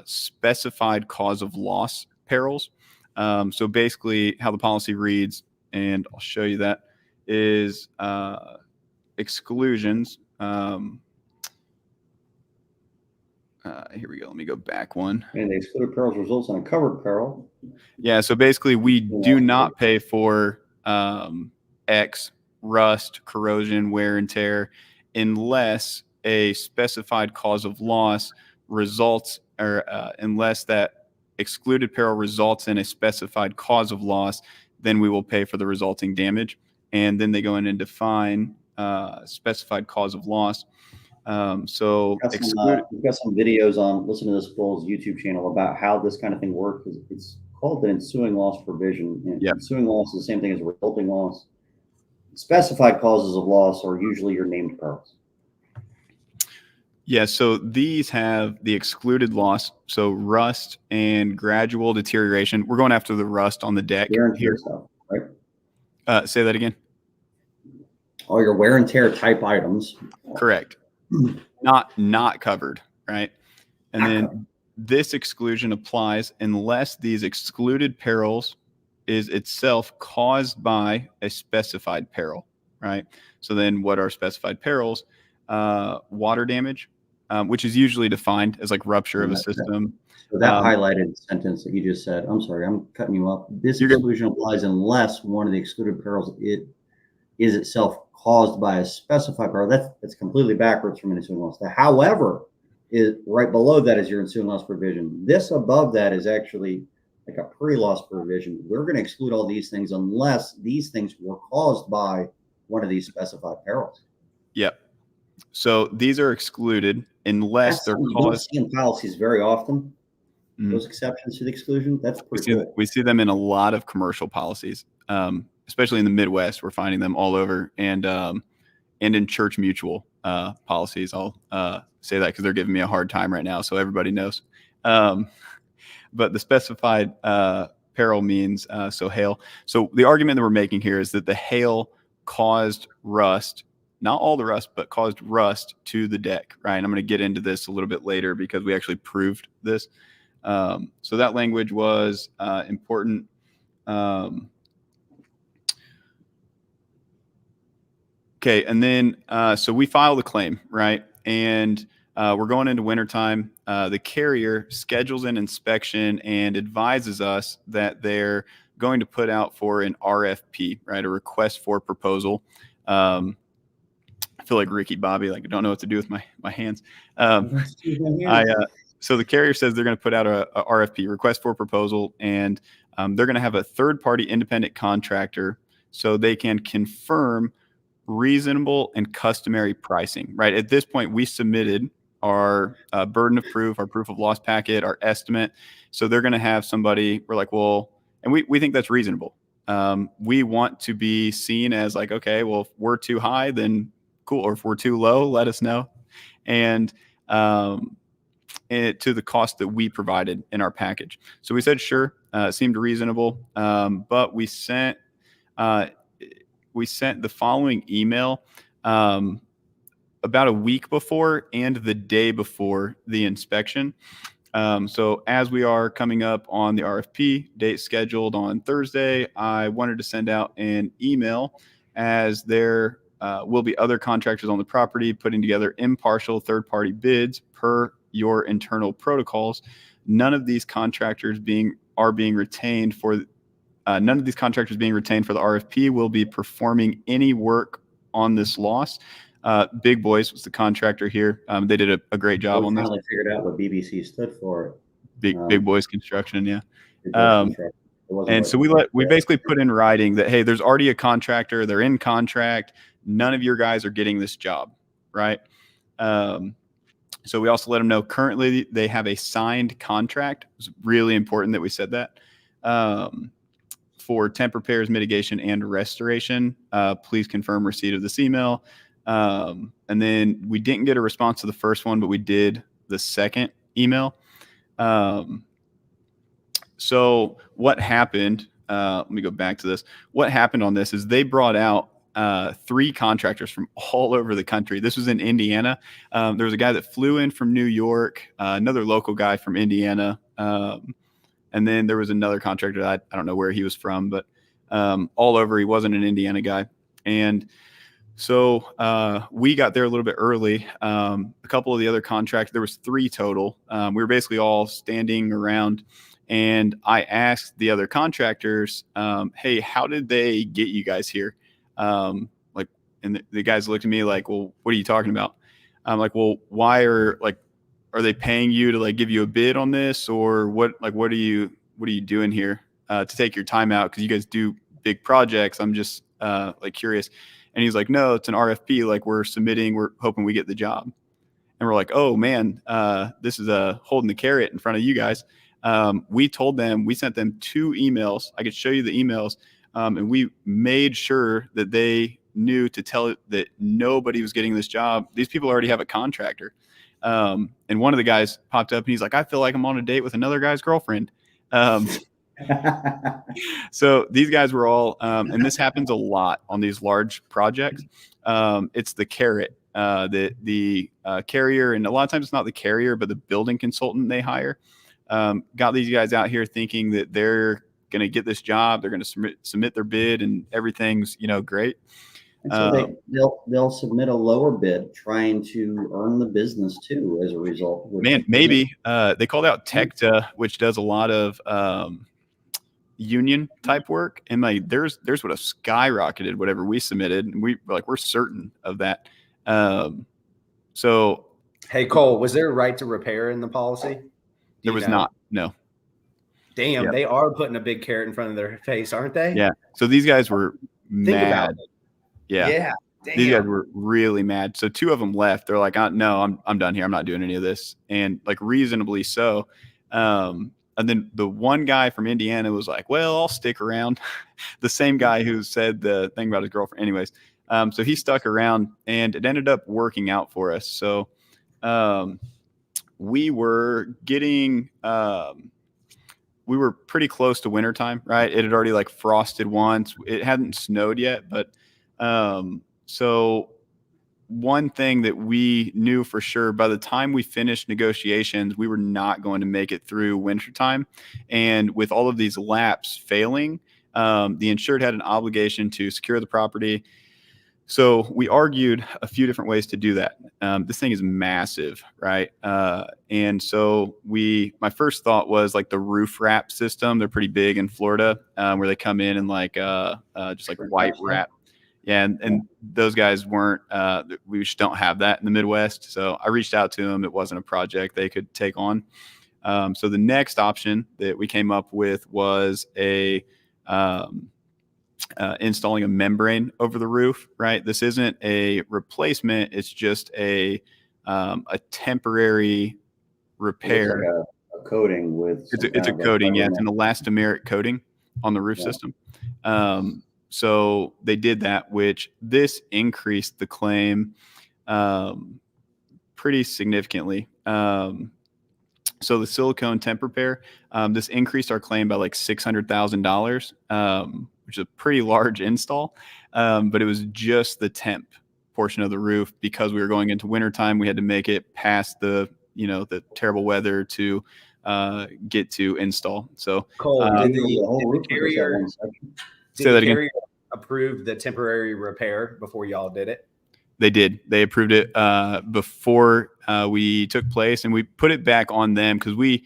specified cause of loss perils. So basically how the policy reads, and I'll show you that, is exclusions. Here we go. Let me go back one. And the excluded perils results in a covered peril. Yeah. So basically we do not pay for X, rust, corrosion, wear and tear, unless a specified cause of loss results, or unless that excluded peril results in a specified cause of loss, then we will pay for the resulting damage. And then they go in and define specified cause of loss. So we've got some videos on Listen to This Bull's YouTube channel about how this kind of thing works. It's called the ensuing loss provision. And ensuing loss is the same thing as resulting loss. Specified causes of loss are usually your named perils. Yeah, so these have the excluded loss, so rust and gradual deterioration. We're going after the rust on the deck here. Stuff, right? Say that again. All your wear and tear type items. Correct. Not covered, right? And then this exclusion applies unless these excluded perils is itself caused by a specified peril, right? So then what are specified perils? Water damage, which is usually defined as like rupture of a system. So that highlighted sentence that you just said, I'm sorry, I'm cutting you off. This exclusion applies unless one of the excluded perils is itself caused by a specified peril. That's completely backwards from an ensuing loss. However, is right below that is your ensuing loss provision. This above that is actually like a pre-loss provision. We're going to exclude all these things unless these things were caused by one of these specified perils. Yep. So these are excluded unless they're caused. Don't see in policies very often. Those exceptions to the exclusion. That's pretty cool. We see them in a lot of commercial policies, especially in the Midwest. We're finding them all over, and in church mutual policies. I'll say that because they're giving me a hard time right now, so everybody knows. But the specified peril means so hail. So the argument that we're making here is that the hail caused rust, not all the rust, but caused rust to the deck, right? And I'm going to get into this a little bit later because we actually proved this. So that language was important. Okay, and then so we file the claim, right? And we're going into wintertime. The carrier schedules an inspection and advises us that they're going to put out for an RFP, right? A request for proposal. I feel like Ricky Bobby, like I don't know what to do with my hands. So the carrier says they're going to put out a RFP, request for proposal, and they're going to have a third-party independent contractor so they can confirm reasonable and customary pricing, right? At this point, we submitted our burden of proof, our proof of loss packet, our estimate. So they're going to have somebody, we're like, well, and we think that's reasonable. We want to be seen as like, okay, well, if we're too high, then cool. Or if we're too low, let us know. And to the cost that we provided in our package. So we said, sure, it seemed reasonable. But we sent the following email about a week before and the day before the inspection. So as we are coming up on the RFP date scheduled on Thursday, I wanted to send out an email as there will be other contractors on the property putting together impartial third-party bids per your internal protocols. None of these contractors being retained for the RFP will be performing any work on this loss. Big Boys was the contractor here. They did a great job on this. Finally figured out what BBC stood for. Big Boys Construction, yeah. And so we basically put in writing that, hey, there's already a contractor. They're in contract. None of your guys are getting this job, right? So we also let them know currently they have a signed contract. It's really important that we said that. For temp repairs, mitigation, and restoration. Please confirm receipt of this email. And then we didn't get a response to the first one, but we did the second email. So what happened, let me go back to this. What happened on this is they brought out 3 contractors from all over the country. This was in Indiana. There was a guy that flew in from New York, another local guy from Indiana. And then there was another contractor that I don't know where he was from, but all over. He wasn't an Indiana guy. And so we got there a little bit early. A couple of the other contractors, there was 3 total. We were basically all standing around, and I asked the other contractors, hey, how did they get you guys here? And the guys looked at me like, well, what are you talking about? I'm like, well, why are they paying you to like give you a bid on this, or what are you doing here to take your time out? Cause you guys do big projects. I'm just like curious. And he's like, no, it's an RFP. Like we're submitting, we're hoping we get the job. And we're like, oh man, this is holding the carrot in front of you guys. We sent them 2 emails. I could show you the emails. And we made sure that they knew to tell it that nobody was getting this job. These people already have a contractor. And one of the guys popped up and he's like, I feel like I'm on a date with another guy's girlfriend. So these guys were all, and this happens a lot on these large projects. It's the carrot that the carrier, and a lot of times it's not the carrier, but the building consultant they hire, got these guys out here thinking that they're going to get this job, they're going to submit their bid, and everything's great. And so they'll submit a lower bid, trying to earn the business too as a result. Man, maybe they called out Tecta, which does a lot of union type work, and like there's would have skyrocketed whatever we submitted, and we're certain of that. So, hey Cole, was there a right to repair in the policy? There was not. No. Damn, They are putting a big carrot in front of their face, aren't they? Yeah. So these guys were mad. Yeah. Yeah. Damn. These guys were really mad. So 2 of them left. They're like, no, I'm done here. I'm not doing any of this. And like reasonably so. And then the one guy from Indiana was like, well, I'll stick around. The same guy who said the thing about his girlfriend. Anyways. So he stuck around, and it ended up working out for us. So we were getting we were pretty close to wintertime, right? It had already like frosted once. It hadn't snowed yet, but so one thing that we knew for sure, by the time we finished negotiations, we were not going to make it through wintertime. And with all of these laps failing, the insured had an obligation to secure the property. So we argued a few different ways to do that. This thing is massive, right? And so my first thought was like the roof wrap system. They're pretty big in Florida, where they come in and like just like white wrap. Yeah, and those guys weren't. We just don't have that in the Midwest. So I reached out to them. It wasn't a project they could take on. So the next option that we came up with was installing a membrane over the roof. Right. This isn't a replacement. It's just a temporary repair. It's like a coating with. It's a coating. Yeah, it's an elastomeric coating on the roof system. So they did that, which this increased the claim pretty significantly. So the silicone temp repair, this increased our claim by like $600,000, which is a pretty large install. But it was just the temp portion of the roof because we were going into wintertime. We had to make it past the terrible weather to get to install. So Cole, did the carrier approve the temporary repair before y'all did it? They did. They approved it before we took place, and we put it back on them because we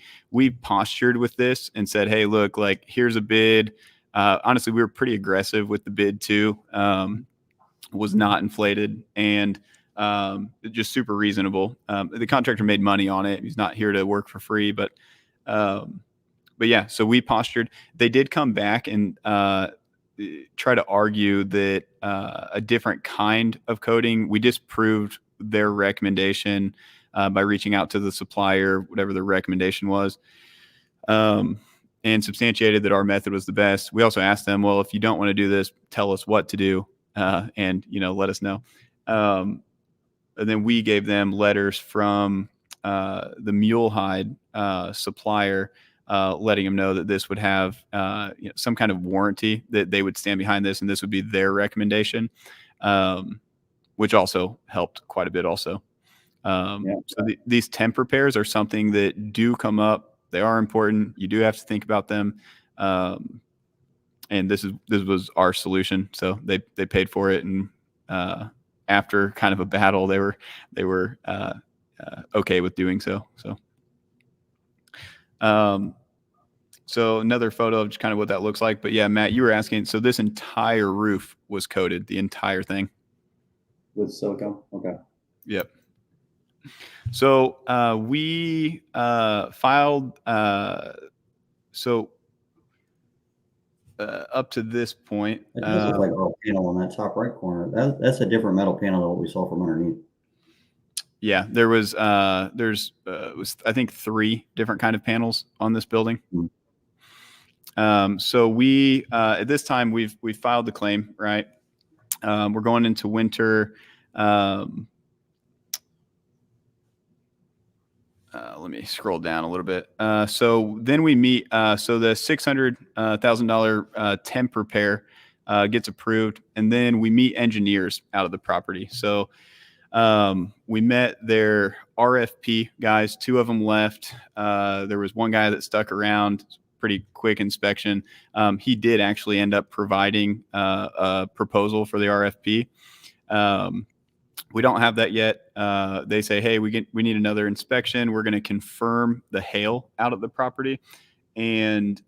postured with this and said, hey, look, like here's a bid. Honestly, we were pretty aggressive with the bid too. Was not inflated and just super reasonable. The contractor made money on it. He's not here to work for free, but yeah, so we postured. They did come back and try to argue that a different kind of coating, we disproved their recommendation by reaching out to the supplier, whatever the recommendation was, and substantiated that our method was the best. We also asked them, well, if you don't want to do this, tell us what to do, and let us know. And then we gave them letters from the mule hide supplier, letting them know that this would have some kind of warranty, that they would stand behind this, and this would be their recommendation, which also helped quite a bit also. So these temp repairs are something that do come up. They are important. You do have to think about them. And this was our solution. So they paid for it. And after kind of a battle, they were okay with doing so. So another photo of just kind of what that looks like. But yeah, Matt, you were asking, so this entire roof was coated, the entire thing. With silicone? Okay. Yep. So we filed, up to this point. It does look like a panel on that top right corner. That's a different metal panel than what we saw from underneath. Yeah, there was I think 3 different kind of panels on this building. Mm-hmm. So we at this time we've filed the claim, right? We're going into winter. Let me scroll down a little bit. So then we meet. So the $600,000 temp repair gets approved, and then we meet engineers out of the property. So We met their RFP guys. 2 of them left. There was one guy that stuck around. Pretty quick inspection. He did actually end up providing a proposal for the RFP. We don't have that yet. They say, hey, we need another inspection. We're going to confirm the hail out of the property. And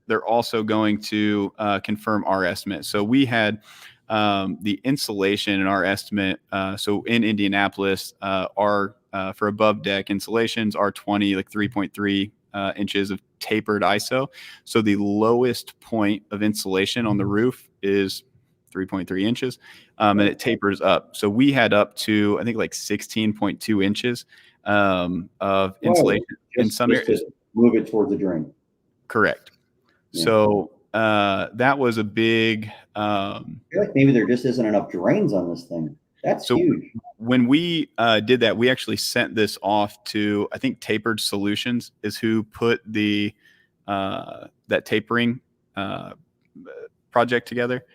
they're also going to confirm our estimate. So we had the insulation in our estimate. So in Indianapolis, our for above deck insulations are 20, like 3.3 inches of tapered ISO. So the lowest point of insulation on the roof is 3.3 inches, and it tapers up. So we had up to, I think, like 16.2 inches of insulation in some areas. Move it towards the drain. Correct. Yeah. So that was a big. I feel like maybe there just isn't enough drains on this thing. That's huge. When we did that, we actually sent this off to, I think, Tapered Solutions is who put the that tapering project together.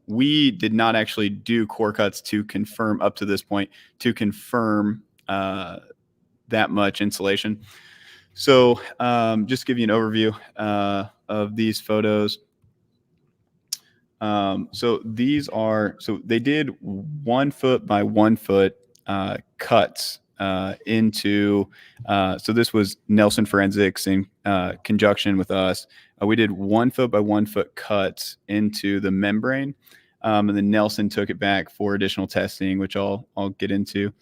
We did not actually do core cuts to confirm up to this point to confirm that much insulation. So just to give you an overview of these photos. So these are, so they did 1 foot by 1 foot cuts into, so this was Nelson Forensics in conjunction with us. We did 1 foot by 1 foot cuts into the membrane. And then Nelson took it back for additional testing, which I'll get into.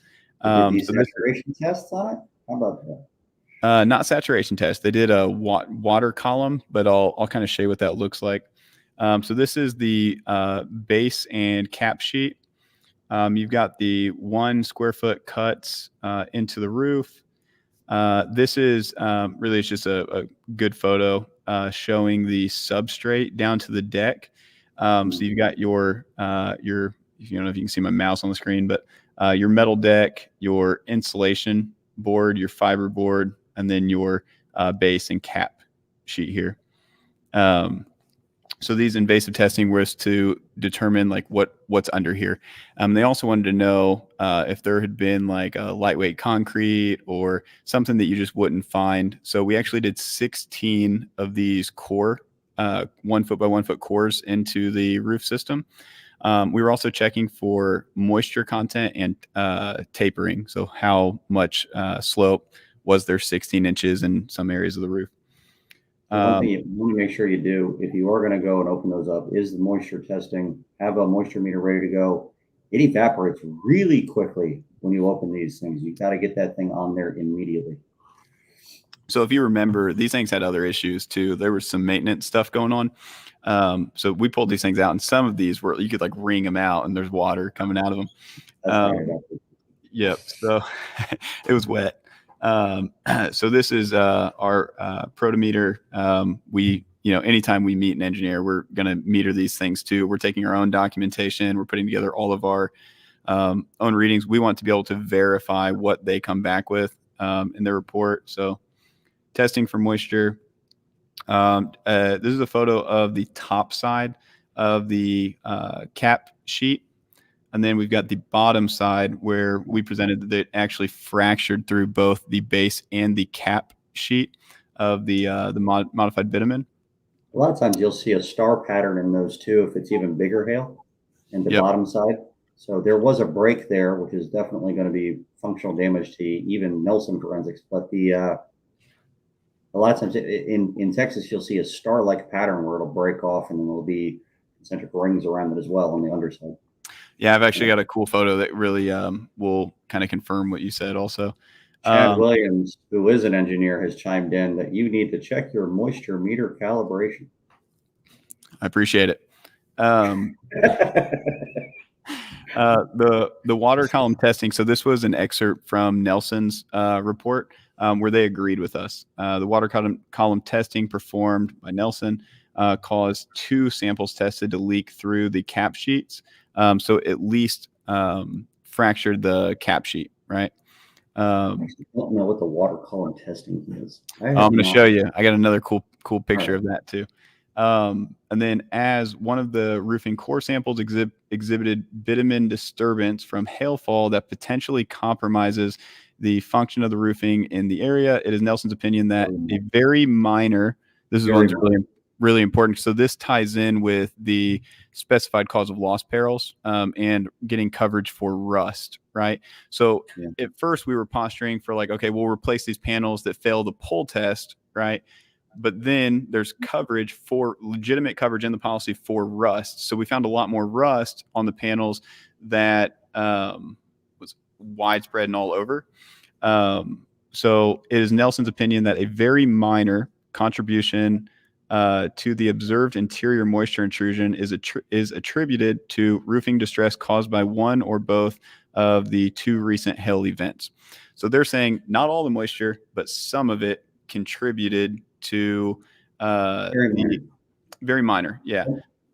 Did these saturation tests on it? How about that? Not saturation test. They did a water column, but I'll kind of show you what that looks like. So this is the base and cap sheet. You've got the 1 square foot cuts into the roof. This is really, it's just a good photo showing the substrate down to the deck. So you've got your, I don't know if you can see my mouse on the screen, but your metal deck, your insulation board, your fiber board, and then your base and cap sheet here. So these invasive testing was to determine like what's under here. They also wanted to know if there had been like a lightweight concrete or something that you just wouldn't find. So we actually did 16 of these core 1 foot by 1 foot cores into the roof system. We were also checking for moisture content and tapering. So how much slope was there 16 inches in some areas of the roof. One thing you want to make sure you do, if you are going to go and open those up, is the moisture testing. Have a moisture meter ready to go. It evaporates really quickly when you open these things. You got to get that thing on there immediately. So if you remember, these things had other issues too. There was some maintenance stuff going on. So we pulled these things out, and some of these were, you could like wring them out and there's water coming out of them. Yep. So it was wet. So this is our protometer. We, anytime we meet an engineer, we're going to meter these things too. We're taking our own documentation. We're putting together all of our own readings. We want to be able to verify what they come back with in their report. So testing for moisture. This is a photo of the top side of the cap sheet. And then we've got the bottom side where we presented that it actually fractured through both the base and the cap sheet of the modified bitumen. A lot of times you'll see a star pattern in those too, if it's even bigger hail in the bottom side. So there was a break there, which is definitely going to be functional damage to even Nelson Forensics. But a lot of times in Texas, you'll see a star-like pattern where it'll break off and then there'll be concentric rings around it as well on the underside. Yeah, I've actually got a cool photo that really will kind of confirm what you said also. Chad Williams, who is an engineer, has chimed in that you need to check your moisture meter calibration. I appreciate it. The water column testing. So this was an excerpt from Nelson's report where they agreed with us. The water column testing performed by Nelson caused 2 samples tested to leak through the cap sheets. So at least fractured the cap sheet, right? I actually don't know what the water column testing is. I'm going to show you. I got another cool picture of that too. And then as one of the roofing core samples exhibited bitumen disturbance from hailfall that potentially compromises the function of the roofing in the area, it is Nelson's opinion that a very minor, this is one's really important. So this ties in with the specified cause of loss perils and getting coverage for rust, right? So at first we were posturing for like, okay, we'll replace these panels that fail the pull test, right? But then there's coverage for legitimate coverage in the policy for rust. So we found a lot more rust on the panels that was widespread and all over. So it is Nelson's opinion that a very minor contribution to the observed interior moisture intrusion is attributed to roofing distress caused by one or both of the two recent hail events. So they're saying not all the moisture, but some of it contributed to very minor. Yeah.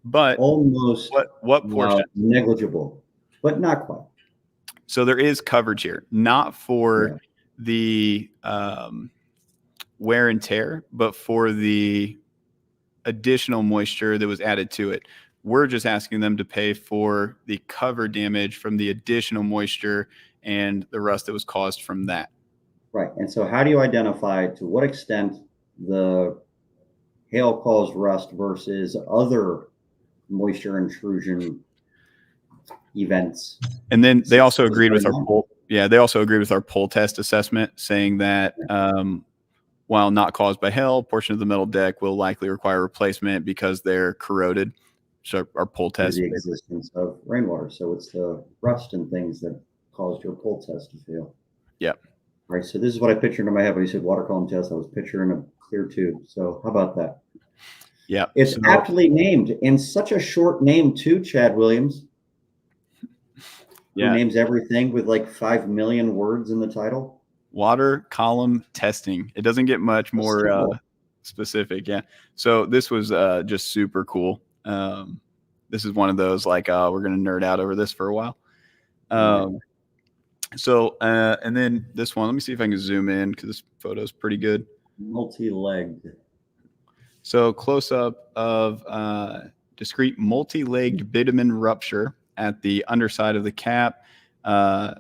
But almost what portion? Negligible, but not quite. So there is coverage here, not for the wear and tear, but for the additional moisture that was added to it. We're just asking them to pay for the cover damage from the additional moisture and the rust that was caused from that. Right. And so how do you identify to what extent the hail caused rust versus other moisture intrusion events? And then they also agreed with our pull. Yeah, they also agreed with our pull test assessment, saying that while not caused by hail, a portion of the metal deck will likely require replacement because they're corroded. So our pull test, the existence of rainwater. So it's the rust and things that caused your pull test to fail. Yeah. Right. So this is what I pictured in my head when you said water column test. I was picturing a clear tube. So how about that? Yeah. It's aptly named, and such a short name too, Chad Williams. Yeah. Who names everything with like 5 million words in the title. Water column testing. It doesn't get much more specific. Yeah. So this was just super cool. This is one of those like we're going to nerd out over this for a while. So, and then this one, let me see if I can zoom in because this photo is pretty good. Multi-legged. So close up of discrete multi-legged bitumen rupture at the underside of the cap. So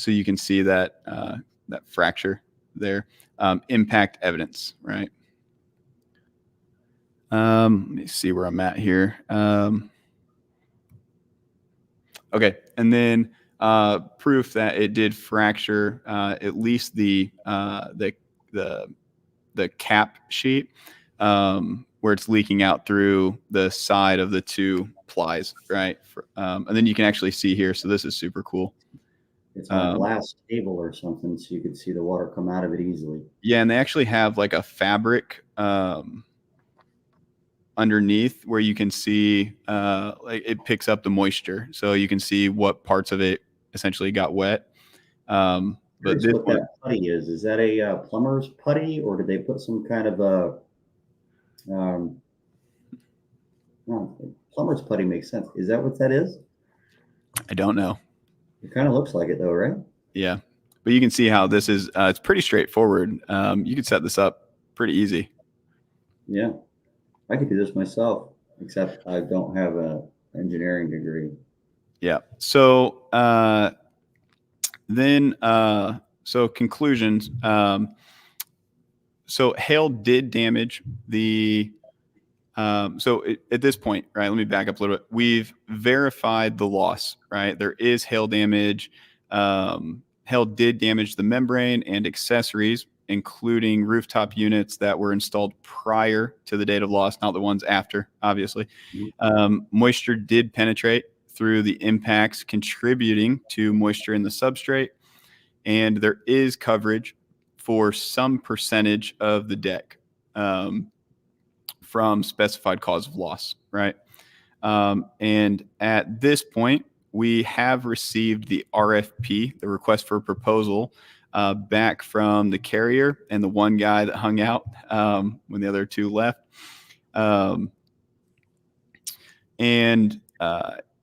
you can see that, that fracture there. Impact evidence, right? Let me see where I'm at here. Okay. And then proof that it did fracture at least the cap sheet where it's leaking out through the side of the two plies, right? And then you can actually see here. So this is super cool. It's on a glass table or something, so you could see the water come out of it easily. Yeah, and they actually have like a fabric underneath where you can see like it picks up the moisture, so you can see what parts of it essentially got wet. But this what that putty is that a plumber's putty, or did they put some kind of a plumber's putty? Makes sense. Is that what that is? I don't know. It kind of looks like it though, right? Yeah, but you can see how this is. It's pretty straightforward. You could set this up pretty easy. Yeah, I could do this myself, except I don't have an engineering degree. Yeah. So then, so conclusions. So hail did damage the. At this point, right, let me back up a little bit. We've verified the loss, right? There is hail damage. Hail did damage the membrane and accessories, including rooftop units that were installed prior to the date of loss, not the ones after, obviously. Moisture did penetrate through the impacts, contributing to moisture in the substrate. And there is coverage for some percentage of the deck. From specified cause of loss, right? And at this point, we have received the RFP, the request for proposal, back from the carrier and the one guy that hung out when the other two left. And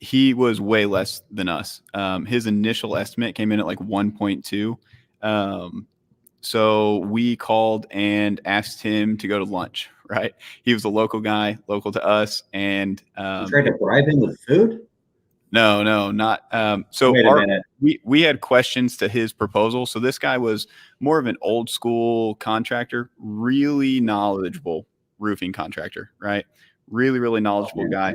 he was way less than us. His initial estimate came in at like 1.2. So we called and asked him to go to lunch, right? He was a local guy, local to us, and You tried to bribe him with food? no, not. So Wait a minute. we had questions to his proposal. So this guy was more of an old school contractor, really knowledgeable roofing contractor, right? Really knowledgeable guy.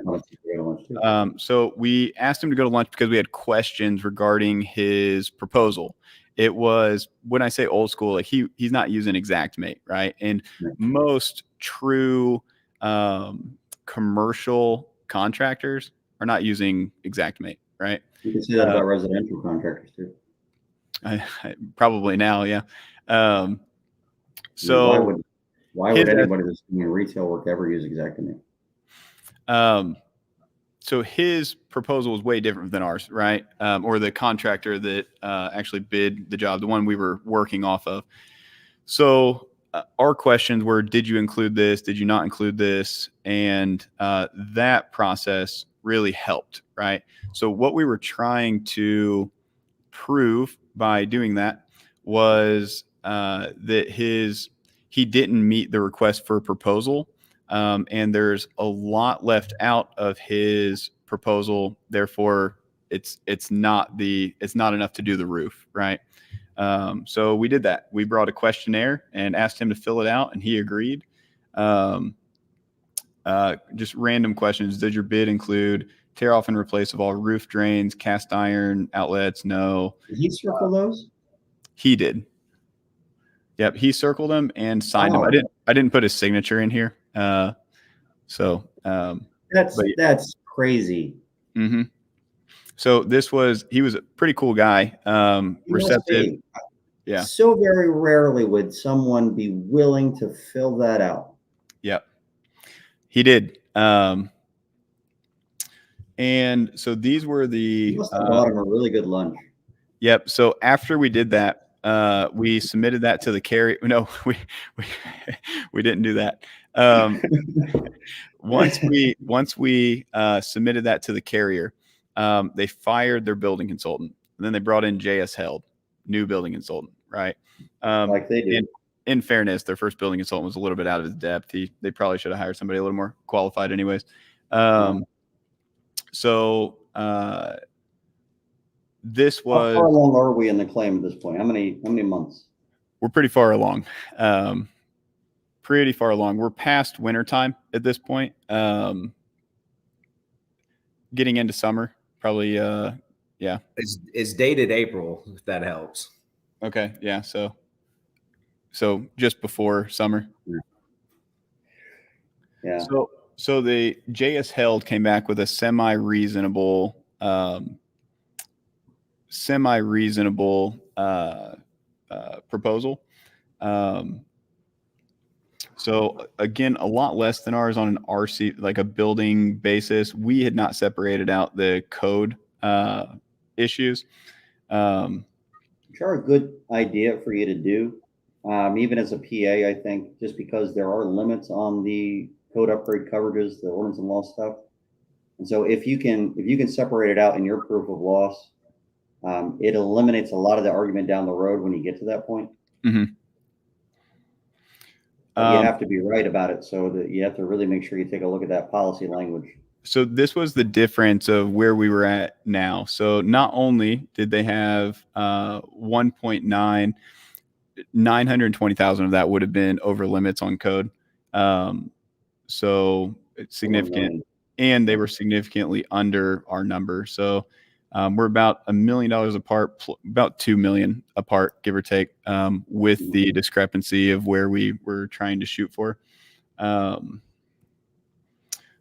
So we asked him to go to lunch because we had questions regarding his proposal. It was, when I say old school, like he's not using Xactimate, right? And most true commercial contractors are not using Xactimate, right? You can say that about residential contractors too. Probably now, yeah. So why would anybody that's doing retail work ever use Xactimate? So his proposal was way different than ours, right? Or the contractor that actually bid the job, the one we were working off of. So our questions were, did you include this? Did you not include this? And that process really helped, right? So what we were trying to prove by doing that was that he didn't meet the request for a proposal. And there's a lot left out of his proposal. Therefore, it's not enough to do the roof, right? So we did that. We brought a questionnaire and asked him to fill it out, and he agreed. Just random questions. Did your bid include tear off and replace of all roof drains, cast iron outlets? No. Did he circle those? He did. Yep, he circled them and signed them. I didn't put his signature in here. That's crazy. Mm-hmm. So he was a pretty cool guy. Receptive. Yeah. So very rarely would someone be willing to fill that out. Yep. He did. And so these were the. You must have bought him a really good lunch. Yep. So after we did that, we submitted that to the carrier. No, we didn't do that. Once we submitted that to the carrier, they fired their building consultant, and then they brought in JS Held, new building consultant, right? Like they do. In fairness, their first building consultant was a little bit out of his depth. They probably should have hired somebody a little more qualified, anyways. So this was. How far along are we in the claim at this point? How many months? We're pretty far along. Pretty far along. We're past wintertime at this point. Getting into summer, probably. Yeah. It's dated April, if that helps. Okay. Yeah. So just before summer. Yeah. So the JS Held came back with a semi-reasonable proposal. So again, a lot less than ours on an RC, like a building basis. We had not separated out the code issues. Which are a good idea for you to do, even as a PA, I think, just because there are limits on the code upgrade coverages, the ordinance and law stuff. And so if you can separate it out in your proof of loss, it eliminates a lot of the argument down the road when you get to that point. Mm-hmm. But you have to be right about it, so that you have to really make sure you take a look at that policy language. So this was the difference of where we were at now. So not only did they have 920,000 of that would have been over limits on code. So it's significant, and they were significantly under our number. So we're about $1 million apart, about 2 million apart, give or take, with the discrepancy of where we were trying to shoot for.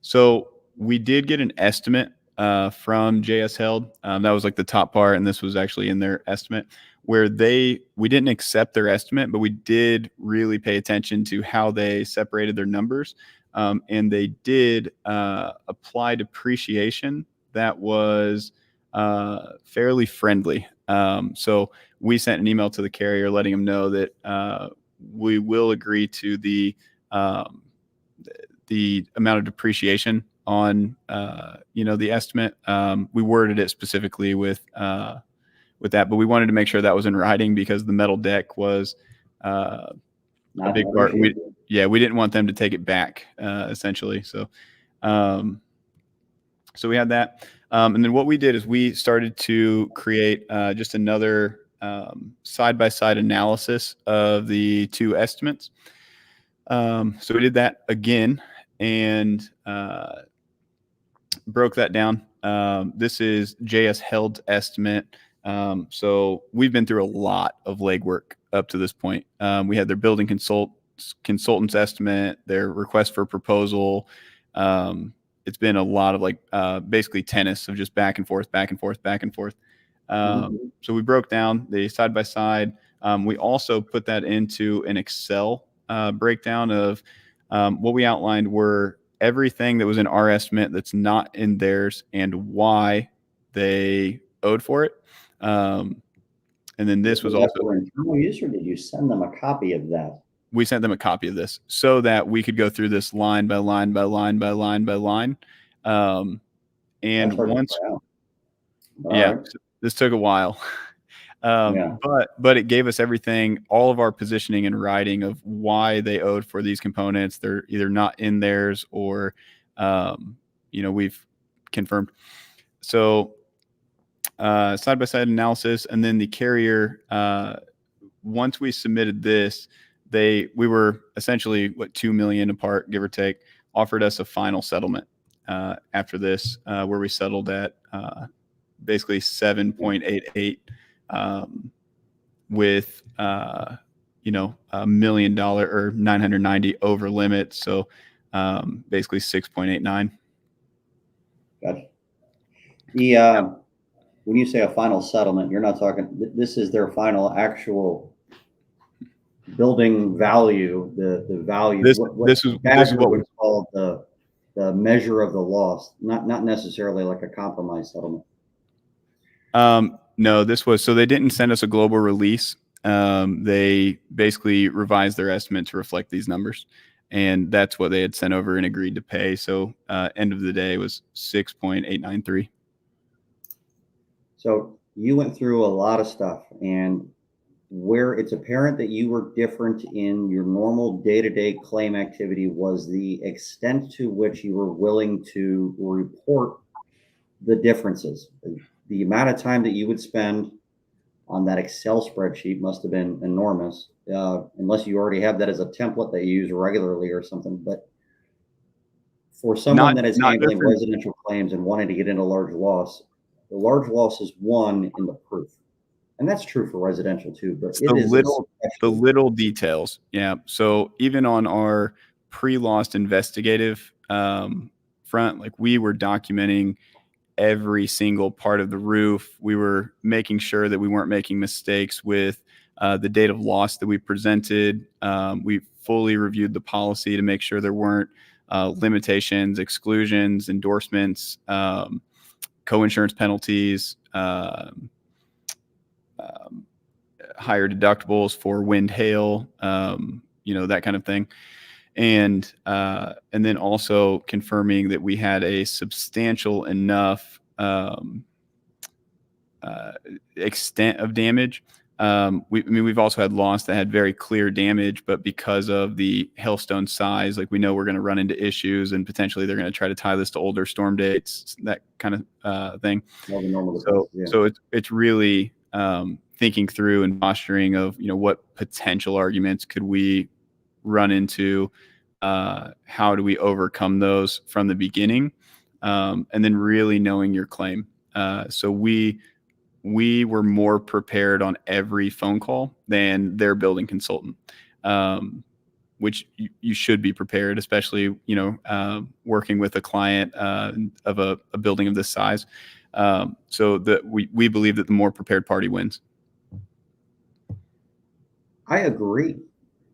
So we did get an estimate from JS Held. That was like the top part, and this was actually in their estimate, where we didn't accept their estimate, but we did really pay attention to how they separated their numbers. And they did apply depreciation that was fairly friendly. So we sent an email to the carrier letting them know that we will agree to the amount of depreciation on the estimate. We worded it specifically with that, but we wanted to make sure that was in writing because the metal deck was a big part. We didn't want them to take it back, essentially. So we had that. And then what we did is we started to create just another side-by-side analysis of the two estimates. So we did that again and broke that down. This is JS Held's estimate. So we've been through a lot of legwork up to this point. We had their building consultant's estimate, their request for proposal. It's been a lot of basically tennis of just back and forth, back and forth, back and forth. So we broke down the side by side. We also put that into an Excel breakdown of what we outlined were everything that was in our estimate that's not in theirs and why they owed for it. And then this was also for internal use, or did you send them a copy of that? We sent them a copy of this so that we could go through this line by line by line by line by line. And once, this took a while. But it gave us everything, all of our positioning and writing of why they owed for these components. They're either not in theirs or, we've confirmed. So side-by-side analysis, and then the carrier, once we submitted this, we were essentially $2 million apart, give or take, offered us a final settlement after this, where we settled at basically 7.88 with $1 million or 990 over limit. So basically 6.89. Gotcha. When you say a final settlement, you're not talking, this is their final actual building value, the value. This is what we call the measure of the loss, not necessarily like a compromise settlement. No, so they didn't send us a global release. They basically revised their estimate to reflect these numbers, and that's what they had sent over and agreed to pay. So end of the day was 6.893. So you went through a lot of stuff, and where it's apparent that you were different in your normal day-to-day claim activity was the extent to which you were willing to report the differences. The amount of time that you would spend on that Excel spreadsheet must have been enormous, unless you already have that as a template that you use regularly or something. But for someone that is handling residential claims and wanting to get into large loss, the large loss is one in the proof. And that's true for residential too, but it's the little details. Yeah. So even on our pre-loss investigative front, like we were documenting every single part of the roof. We were making sure that we weren't making mistakes with the date of loss that we presented. We fully reviewed the policy to make sure there weren't limitations, exclusions, endorsements, co-insurance penalties, higher deductibles for wind, hail, that kind of thing. And then also confirming that we had a substantial enough extent of damage. We've also had loss that had very clear damage, but because of the hailstone size, like we know we're going to run into issues, and potentially they're going to try to tie this to older storm dates, that kind of thing. So it's really thinking through and posturing of what potential arguments could we run into, how do we overcome those from the beginning, and then really knowing your claim. So we were more prepared on every phone call than their building consultant, which you should be prepared, especially working with a client of a building of this size. So that we believe that the more prepared party wins. I agree.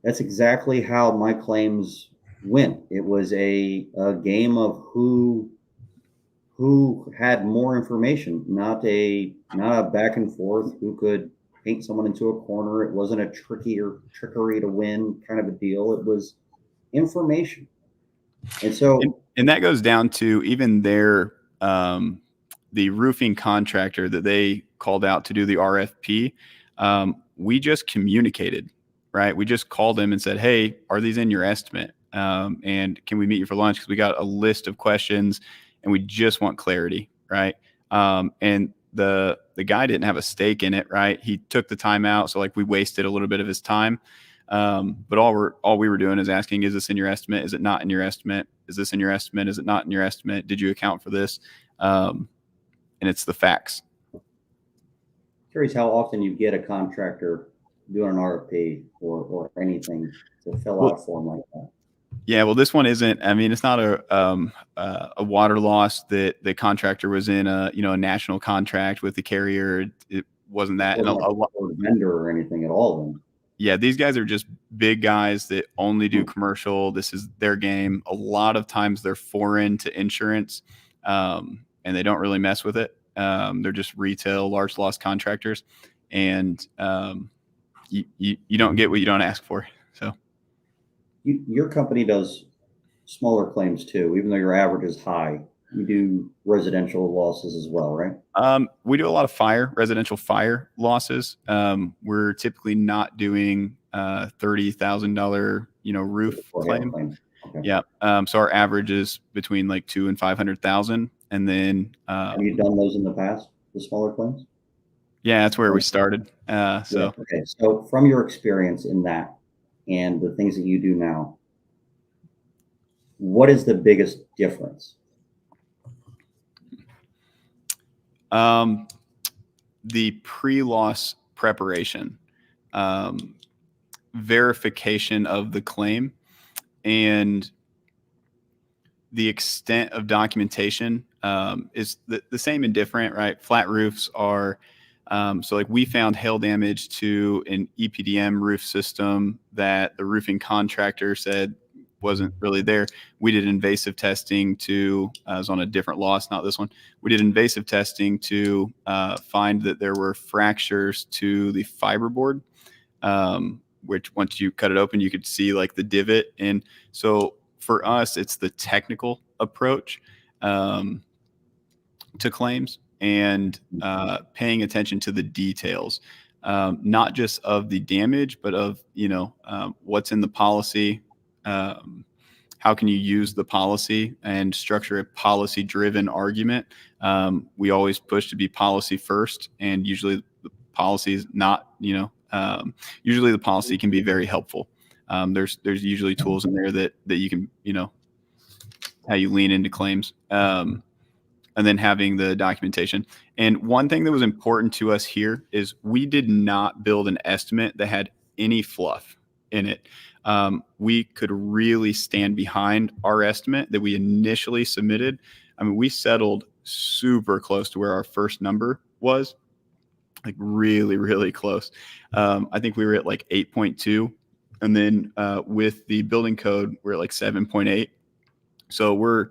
That's exactly how my claims went. It was a game of who had more information, not a back and forth who could paint someone into a corner. It wasn't a trickery to win kind of a deal. It was information. And so and that goes down to even their the roofing contractor that they called out to do the RFP. We just communicated right? We just called him and said, hey, are these in your estimate? And can we meet you for lunch? Because we got a list of questions and we just want clarity, right? And the guy didn't have a stake in it, right? He took the time out, so like we wasted a little bit of his time. But all we were doing is asking, is this in your estimate? Is it not in your estimate? Is this in your estimate? Is it not in your estimate? Did you account for this? And it's the facts. Curious how often you get a contractor doing an RFP or anything to fill out a form like that. Yeah, well, this one isn't. I mean, it's not a water loss that the contractor was in a national contract with the carrier. It wasn't that. It wasn't like a vendor or anything at all. Then. Yeah, these guys are just big guys that only do commercial. This is their game. A lot of times they're foreign to insurance, and they don't really mess with it. They're just retail large loss contractors, and you don't get what you don't ask for. So. Your company does smaller claims too, even though your average is high. You do residential losses as well, right? We do a lot of residential fire losses. We're typically not doing $30,000, roof claim. Okay. Yeah. So our average is between like 200,000 and 500,000, and then. Have you done those in the past, the smaller claims? Yeah, that's where we started. So. Yeah, okay. So from your experience in that and the things that you do now, what is the biggest difference? The pre-loss preparation, verification of the claim, and the extent of documentation is the same and different, right? Flat roofs are, so like we found hail damage to an EPDM roof system that the roofing contractor said wasn't really there. We did invasive testing to, I was on a different loss, not this one. We did invasive testing to find that there were fractures to the fiberboard, which once you cut it open, you could see like the divot. And so for us, it's the technical approach to claims and paying attention to the details, not just of the damage, but of, what's in the policy. How can you use the policy and structure a policy-driven argument? We always push to be policy first, and usually the policy is not, usually the policy can be very helpful. There's usually tools in there that you can, how you lean into claims, and then having the documentation. And one thing that was important to us here is we did not build an estimate that had any fluff in it. We could really stand behind our estimate that we initially submitted. I mean, we settled super close to where our first number was, like really, really close. I think we were at like 8.2. And then with the building code, we're at like 7.8. So we're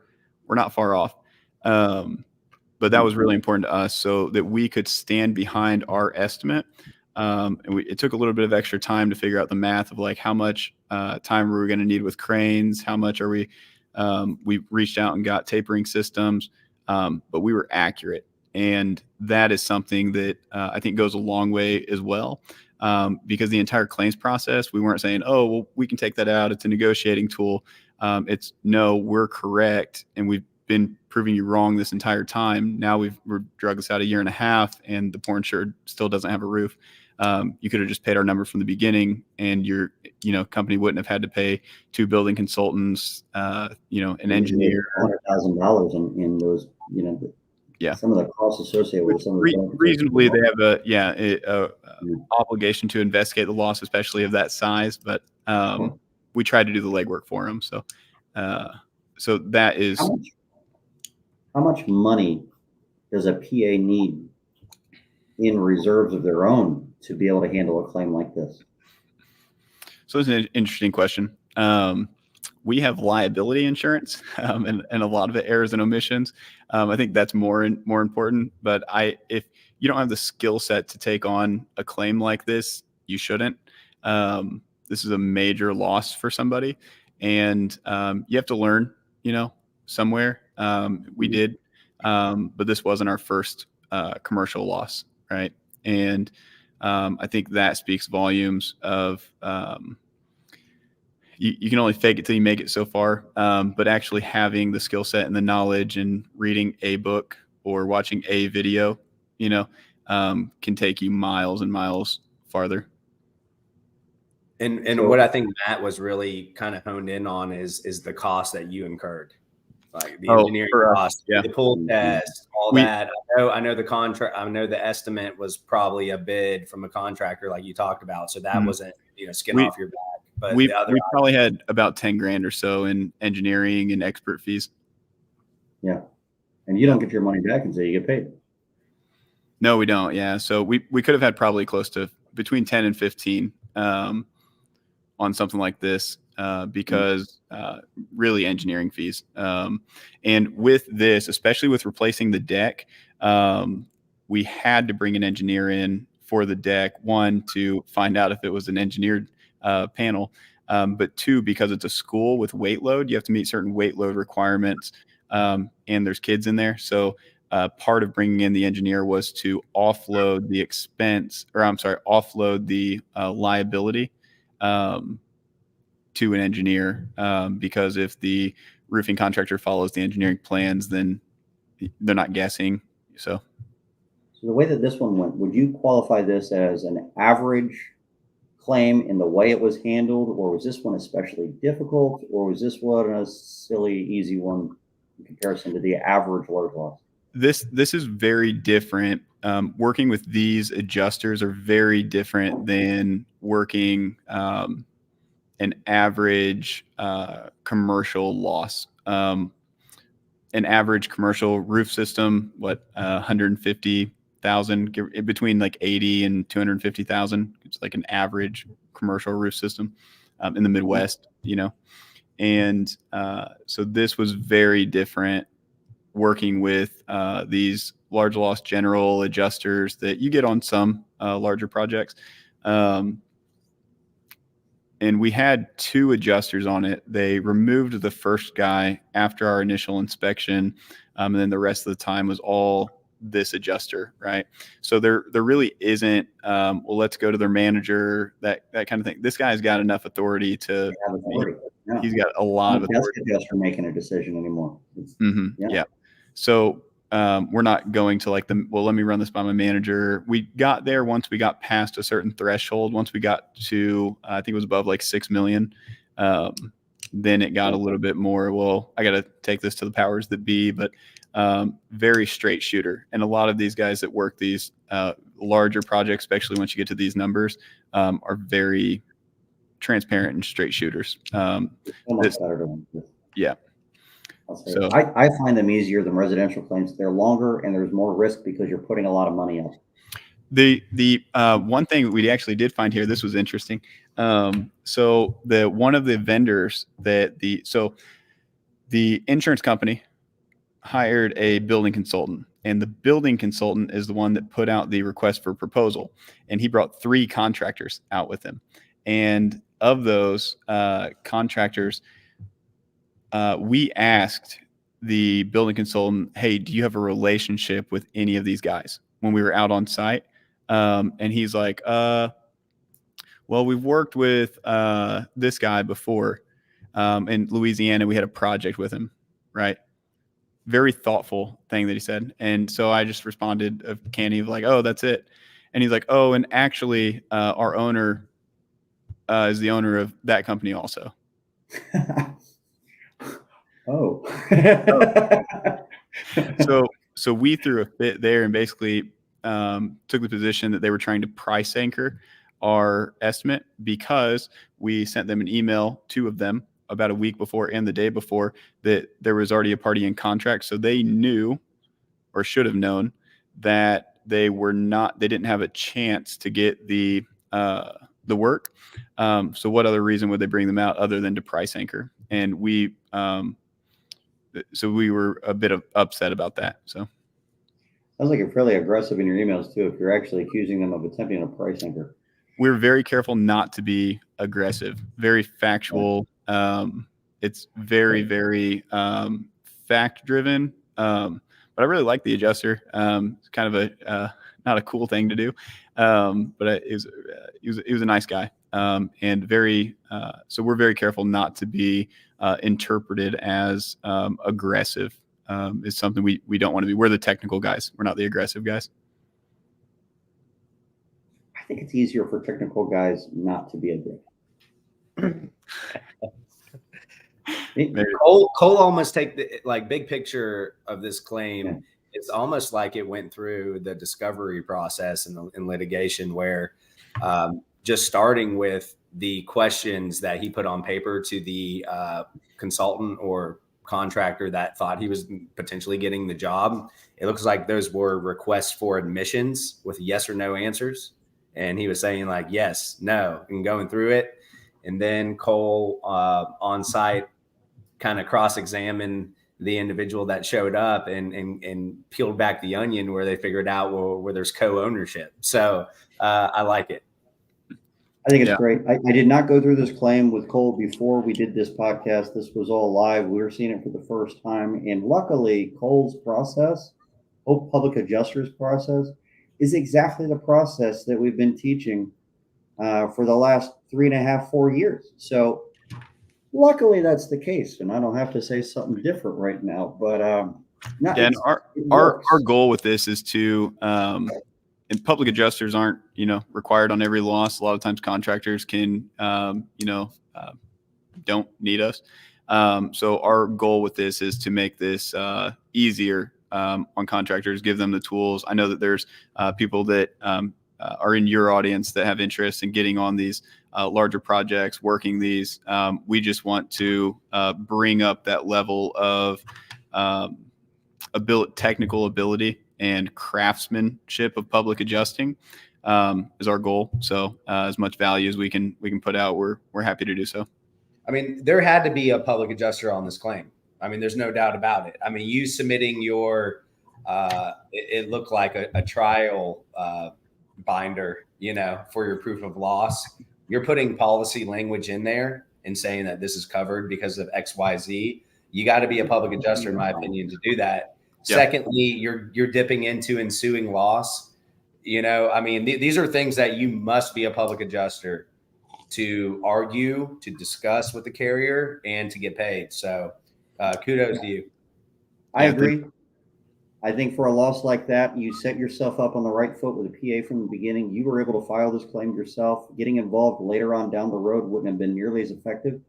not far off. But that was really important to us so that we could stand behind our estimate. And it took a little bit of extra time to figure out the math of like how much time were we going to need with cranes, how much are we reached out and got tapering systems, but we were accurate. And that is something that I think goes a long way as well, because the entire claims process, we weren't saying, oh, well, we can take that out. It's a negotiating tool. It's no, we're correct. And we've been proving you wrong this entire time. Now we're drug this out a year and a half and the poor insured still doesn't have a roof. You could have just paid our number from the beginning and your, company wouldn't have had to pay 2 building consultants, an engineer. $100,000 in those, yeah, some of the costs associated with some of the reasonably they have a obligation to investigate the loss, especially of that size. But we tried to do the legwork for them. So that is how much money does a PA need in reserves of their own to be able to handle a claim like this? So it's an interesting question. We have liability insurance, and a lot of it errors and omissions. I think that's more important. But if you don't have the skill set to take on a claim like this, you shouldn't. This is a major loss for somebody, and you have to learn, somewhere. We did, but this wasn't our first commercial loss, right? And I think that speaks volumes of you can only fake it till you make it so far. But actually having the skill set and the knowledge and reading a book or watching a video, can take you miles and miles farther. And So- what I think Matt was really kind of honed in on is the cost that you incurred, like the engineering cost, yeah. the pool test, all that. I know the contract. I know the estimate was probably a bid from a contractor, like you talked about. So that wasn't skin off your back. But we the other probably had about 10 grand or so in engineering and expert fees. Yeah, and you don't get your money back until you get paid. No, we don't. Yeah, so we could have had probably close to between 10 and 15 on something like this because really engineering fees. And with this, especially with replacing the deck, we had to bring an engineer in for the deck. One, to find out if it was an engineered panel, but two, because it's a school with weight load, you have to meet certain weight load requirements, and there's kids in there. So part of bringing in the engineer was to offload the expense, or I'm sorry, offload the liability to an engineer, because if the roofing contractor follows the engineering plans, then they're not guessing. So the way that this one went, would you qualify this as an average claim in the way it was handled, or was this one especially difficult, or was this one a silly, easy one in comparison to the average large loss? This is very different. Working with these adjusters are very different than working an average commercial loss. An average commercial roof system, 150,000, between like 80 and 250,000. It's like an average commercial roof system in the Midwest, And so this was very different, working with these large loss general adjusters that you get on some larger projects. And we had 2 adjusters on it. They removed the first guy after our initial inspection, and then the rest of the time was all this adjuster, right? So there really isn't, well, let's go to their manager, that kind of thing. This guy's got enough authority to, he's got a lot of authority. Adjuster making a decision anymore. Yeah. So we're not going to let me run this by my manager. We got there once we got past a certain threshold. Once we got to, I think it was above like 6 million. Then it got a little bit more, well, I got to take this to the powers that be, but very straight shooter. And a lot of these guys that work these larger projects, especially once you get to these numbers, are very transparent and straight shooters. Yeah. So I find them easier than residential claims. They're longer and there's more risk because you're putting a lot of money up. The one thing we actually did find here, this was interesting. So one of the vendors that the insurance company hired a building consultant, and the building consultant is the one that put out the request for proposal, and he brought 3 contractors out with him. And of those contractors, we asked the building consultant, hey, do you have a relationship with any of these guys, when we were out on site? And he's like, well, we've worked with this guy before. In Louisiana, we had a project with him, right? Very thoughtful thing that he said. And so I just responded of canny of like, oh, that's it. And he's like, oh, and actually our owner is the owner of that company also. Oh. So we threw a fit there and basically took the position that they were trying to price anchor our estimate, because we sent them an email, 2 of them, about a week before and the day before, that there was already a party in contract. So they knew, or should have known, that they didn't have a chance to get the work. So what other reason would they bring them out other than to price anchor? And so we were a bit upset about that. So sounds like you're fairly aggressive in your emails too, if you're actually accusing them of attempting a price anchor. We're very careful not to be aggressive, very factual. It's very, very fact driven. But I really like the adjuster. It's kind of a not a cool thing to do. But he was a nice guy, and very. So we're very careful not to be interpreted as aggressive. Is something we don't want to be. We're the technical guys. We're not the aggressive guys. I think it's easier for technical guys not to be a dick. Cole almost take the big picture of this claim. Yeah. It's almost like it went through the discovery process in litigation, where just starting with the questions that he put on paper to the consultant or contractor that thought he was potentially getting the job. It looks like those were requests for admissions with yes or no answers. And he was saying like, yes, no, and going through it. And then Cole on site kind of cross-examined the individual that showed up and peeled back the onion where they figured out where there's co-ownership. So I like it. I think it's great. I did not go through this claim with Cole before we did this podcast. This was all live. We were seeing it for the first time. And luckily, Cole's process, Hope Public Adjuster's process, is exactly the process that we've been teaching for the last 3.5, 4 years. So luckily that's the case. And I don't have to say something different right now. But and our goal with this is to and public adjusters aren't, required on every loss. A lot of times contractors can, don't need us. So our goal with this is to make this easier on contractors, give them the tools. I know that there's people that are in your audience that have interest in getting on these larger projects, working these. We just want to bring up that level of technical ability and craftsmanship of public adjusting is our goal. So as much value as we can put out, we're happy to do so. I mean, there had to be a public adjuster on this claim. I mean, there's no doubt about it. I mean, you submitting your it looked like a trial binder, for your proof of loss. You're putting policy language in there and saying that this is covered because of XYZ. You got to be a public adjuster, in my opinion, to do that. Yep. Secondly, you're dipping into ensuing loss. I mean, these are things that you must be a public adjuster to argue, to discuss with the carrier, and to get paid. So kudos to you. I agree. I think for a loss like that, you set yourself up on the right foot with a PA from the beginning. You were able to file this claim yourself. Getting involved later on down the road wouldn't have been nearly as effective.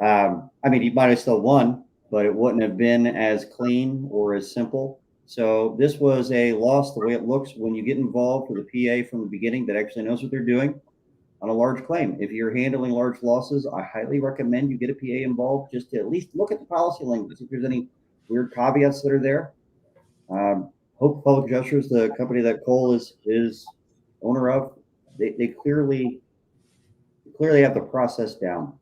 I mean, you might have still won, but it wouldn't have been as clean or as simple. So this was a loss the way it looks when you get involved with a PA from the beginning that actually knows what they're doing on a large claim. If you're handling large losses, I highly recommend you get a PA involved just to at least look at the policy language, if there's any weird caveats that are there. Hope Public Adjusters, the company that Cole is owner of, they clearly have the process down.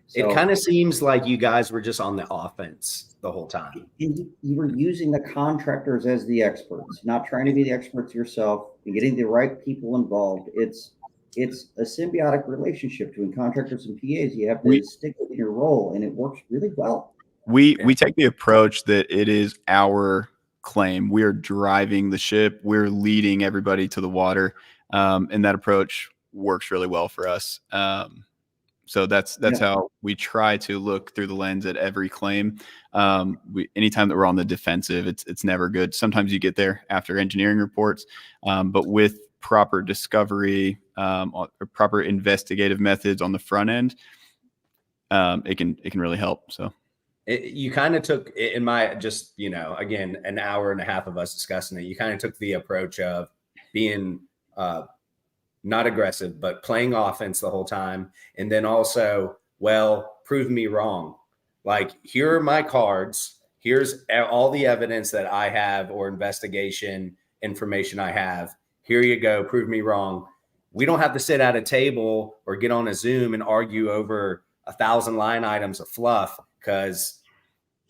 So, it kind of seems like you guys were just on the offense the whole time. You were using the contractors as the experts, not trying to be the experts yourself and getting the right people involved. It's a symbiotic relationship between contractors and PAs. You have to stick with your role, and it works really well. We take the approach that it is our claim. We're driving the ship. We're leading everybody to the water, and that approach works really well for us. So that's how we try to look through the lens at every claim. Anytime that we're on the defensive, it's never good. Sometimes you get there after engineering reports, but with proper discovery, or proper investigative methods on the front end, it can really help. So you kind of took in my again, an hour and a half of us discussing it. You kind of took the approach of being not aggressive, but playing offense the whole time. And then also, prove me wrong. Like, here are my cards. Here's all the evidence that I have or investigation information I have. Here you go. Prove me wrong. We don't have to sit at a table or get on a Zoom and argue over 1,000 line items of fluff. Because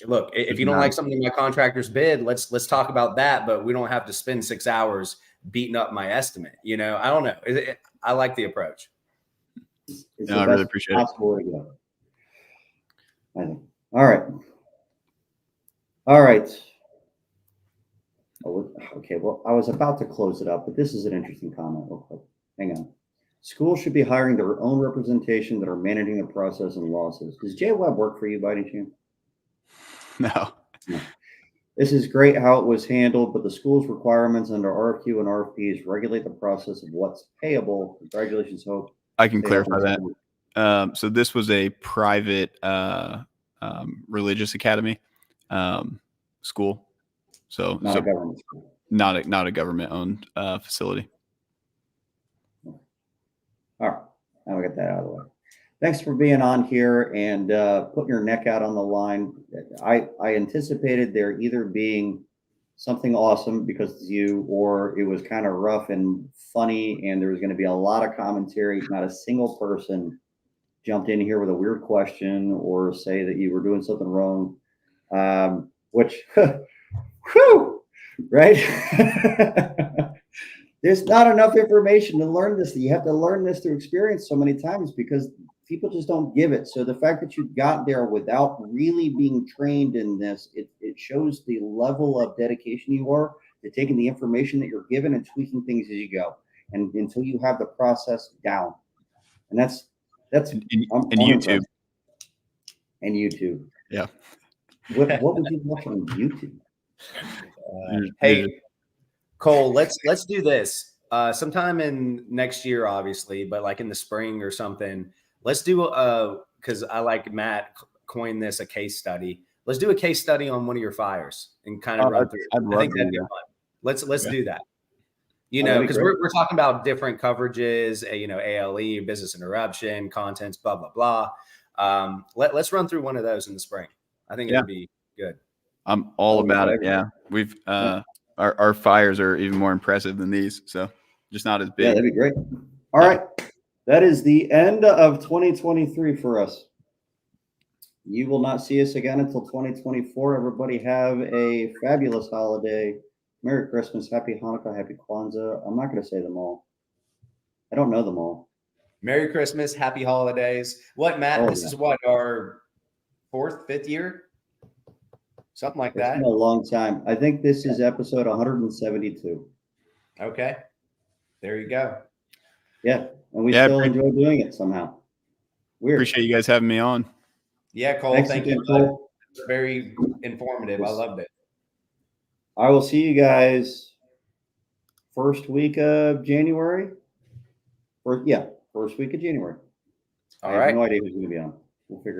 look, if you don't like something my contractors bid, let's talk about that. But we don't have to spend 6 hours beating up my estimate. I don't know. I like the approach. I really appreciate it. I think. All right. Oh, okay, well, I was about to close it up, but this is an interesting comment real quick. Hang on. Schools should be hiring their own representation that are managing the process and losses. Does Jay Webb work for you by any chance? No. No. This is great how it was handled, but the school's requirements under RFQ and RFPs regulate the process of what's payable. Congratulations, Hope. I can Stay clarify open. that. So this was a private religious academy school. So Not a government school. not a government owned facility. All right, now we got that out of the way. Thanks for being on here and putting your neck out on the line. I anticipated there either being something awesome because it's you, or it was kind of rough and funny, and there was going to be a lot of commentary. Not a single person jumped in here with a weird question or say that you were doing something wrong, which, whew, right? There's not enough information to learn this. You have to learn this through experience so many times because people just don't give it. So the fact that you got there without really being trained in this, it shows the level of dedication you are to taking the information that you're given and tweaking things as you go, and until you have the process down. And that's And I'm YouTube. impressed. And YouTube. Yeah. What would you watch on YouTube? Hey, Cole, let's do this sometime in next year, obviously, but like in the spring or something. Let's do because I like Matt coined this a case study. Let's do a case study on one of your fires and kind of run through. I think that'd be fun. Let's do that. You know, because we're talking about different coverages, you know, ALE, business interruption, contents, blah blah blah. Let's run through one of those in the spring. I think it'd be good. I'm all about it. Yeah, we've our fires are even more impressive than these, so just not as big. Yeah, that'd be great. All right, that is the end of 2023 for us. You will not see us again until 2024. Everybody have a fabulous holiday. Merry Christmas, Happy Hanukkah, Happy Kwanzaa. I'm not going to say them all. I don't know them all. Merry Christmas, Happy Holidays. What, Matt? This is what, our 4th, 5th year? Something like that. It's been a long time. I think this is episode 172. Okay. There you go. Yeah. And we still enjoy doing it somehow. Weird. Appreciate you guys having me on. Yeah, Cole. Thank you. Cole. Very informative. I loved it. I will see you guys first week of January. First week of January. All right. I have no idea who's going to be on. We'll figure it out.